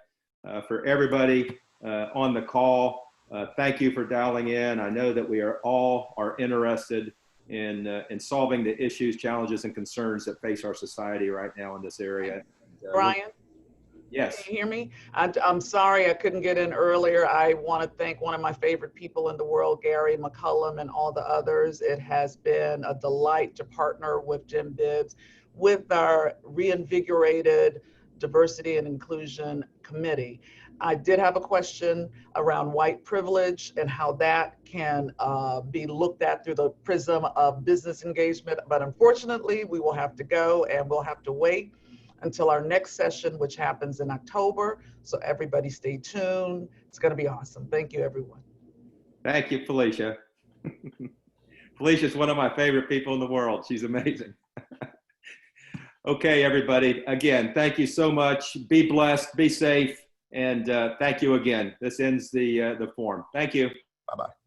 For everybody on the call, thank you for dialing in. I know that we are all interested in solving the issues, challenges, and concerns that face our society right now in this area. Brian? Yes. Can you hear me? I'm sorry I couldn't get in earlier. I want to thank one of my favorite people in the world, Gary McCollum, and all the others. It has been a delight to partner with Jim Bibbs with our reinvigorated Diversity and Inclusion Committee. I did have a question around white privilege and how that can be looked at through the prism of business engagement, but unfortunately we will have to go and we'll have to wait until our next session, which happens in October. So everybody stay tuned. It's gonna be awesome. Thank you, everyone. Thank you, Felicia. Felicia's one of my favorite people in the world. She's amazing. Okay, everybody. Again, thank you so much. Be blessed, be safe, and thank you again. This ends the forum. Thank you. Bye-bye.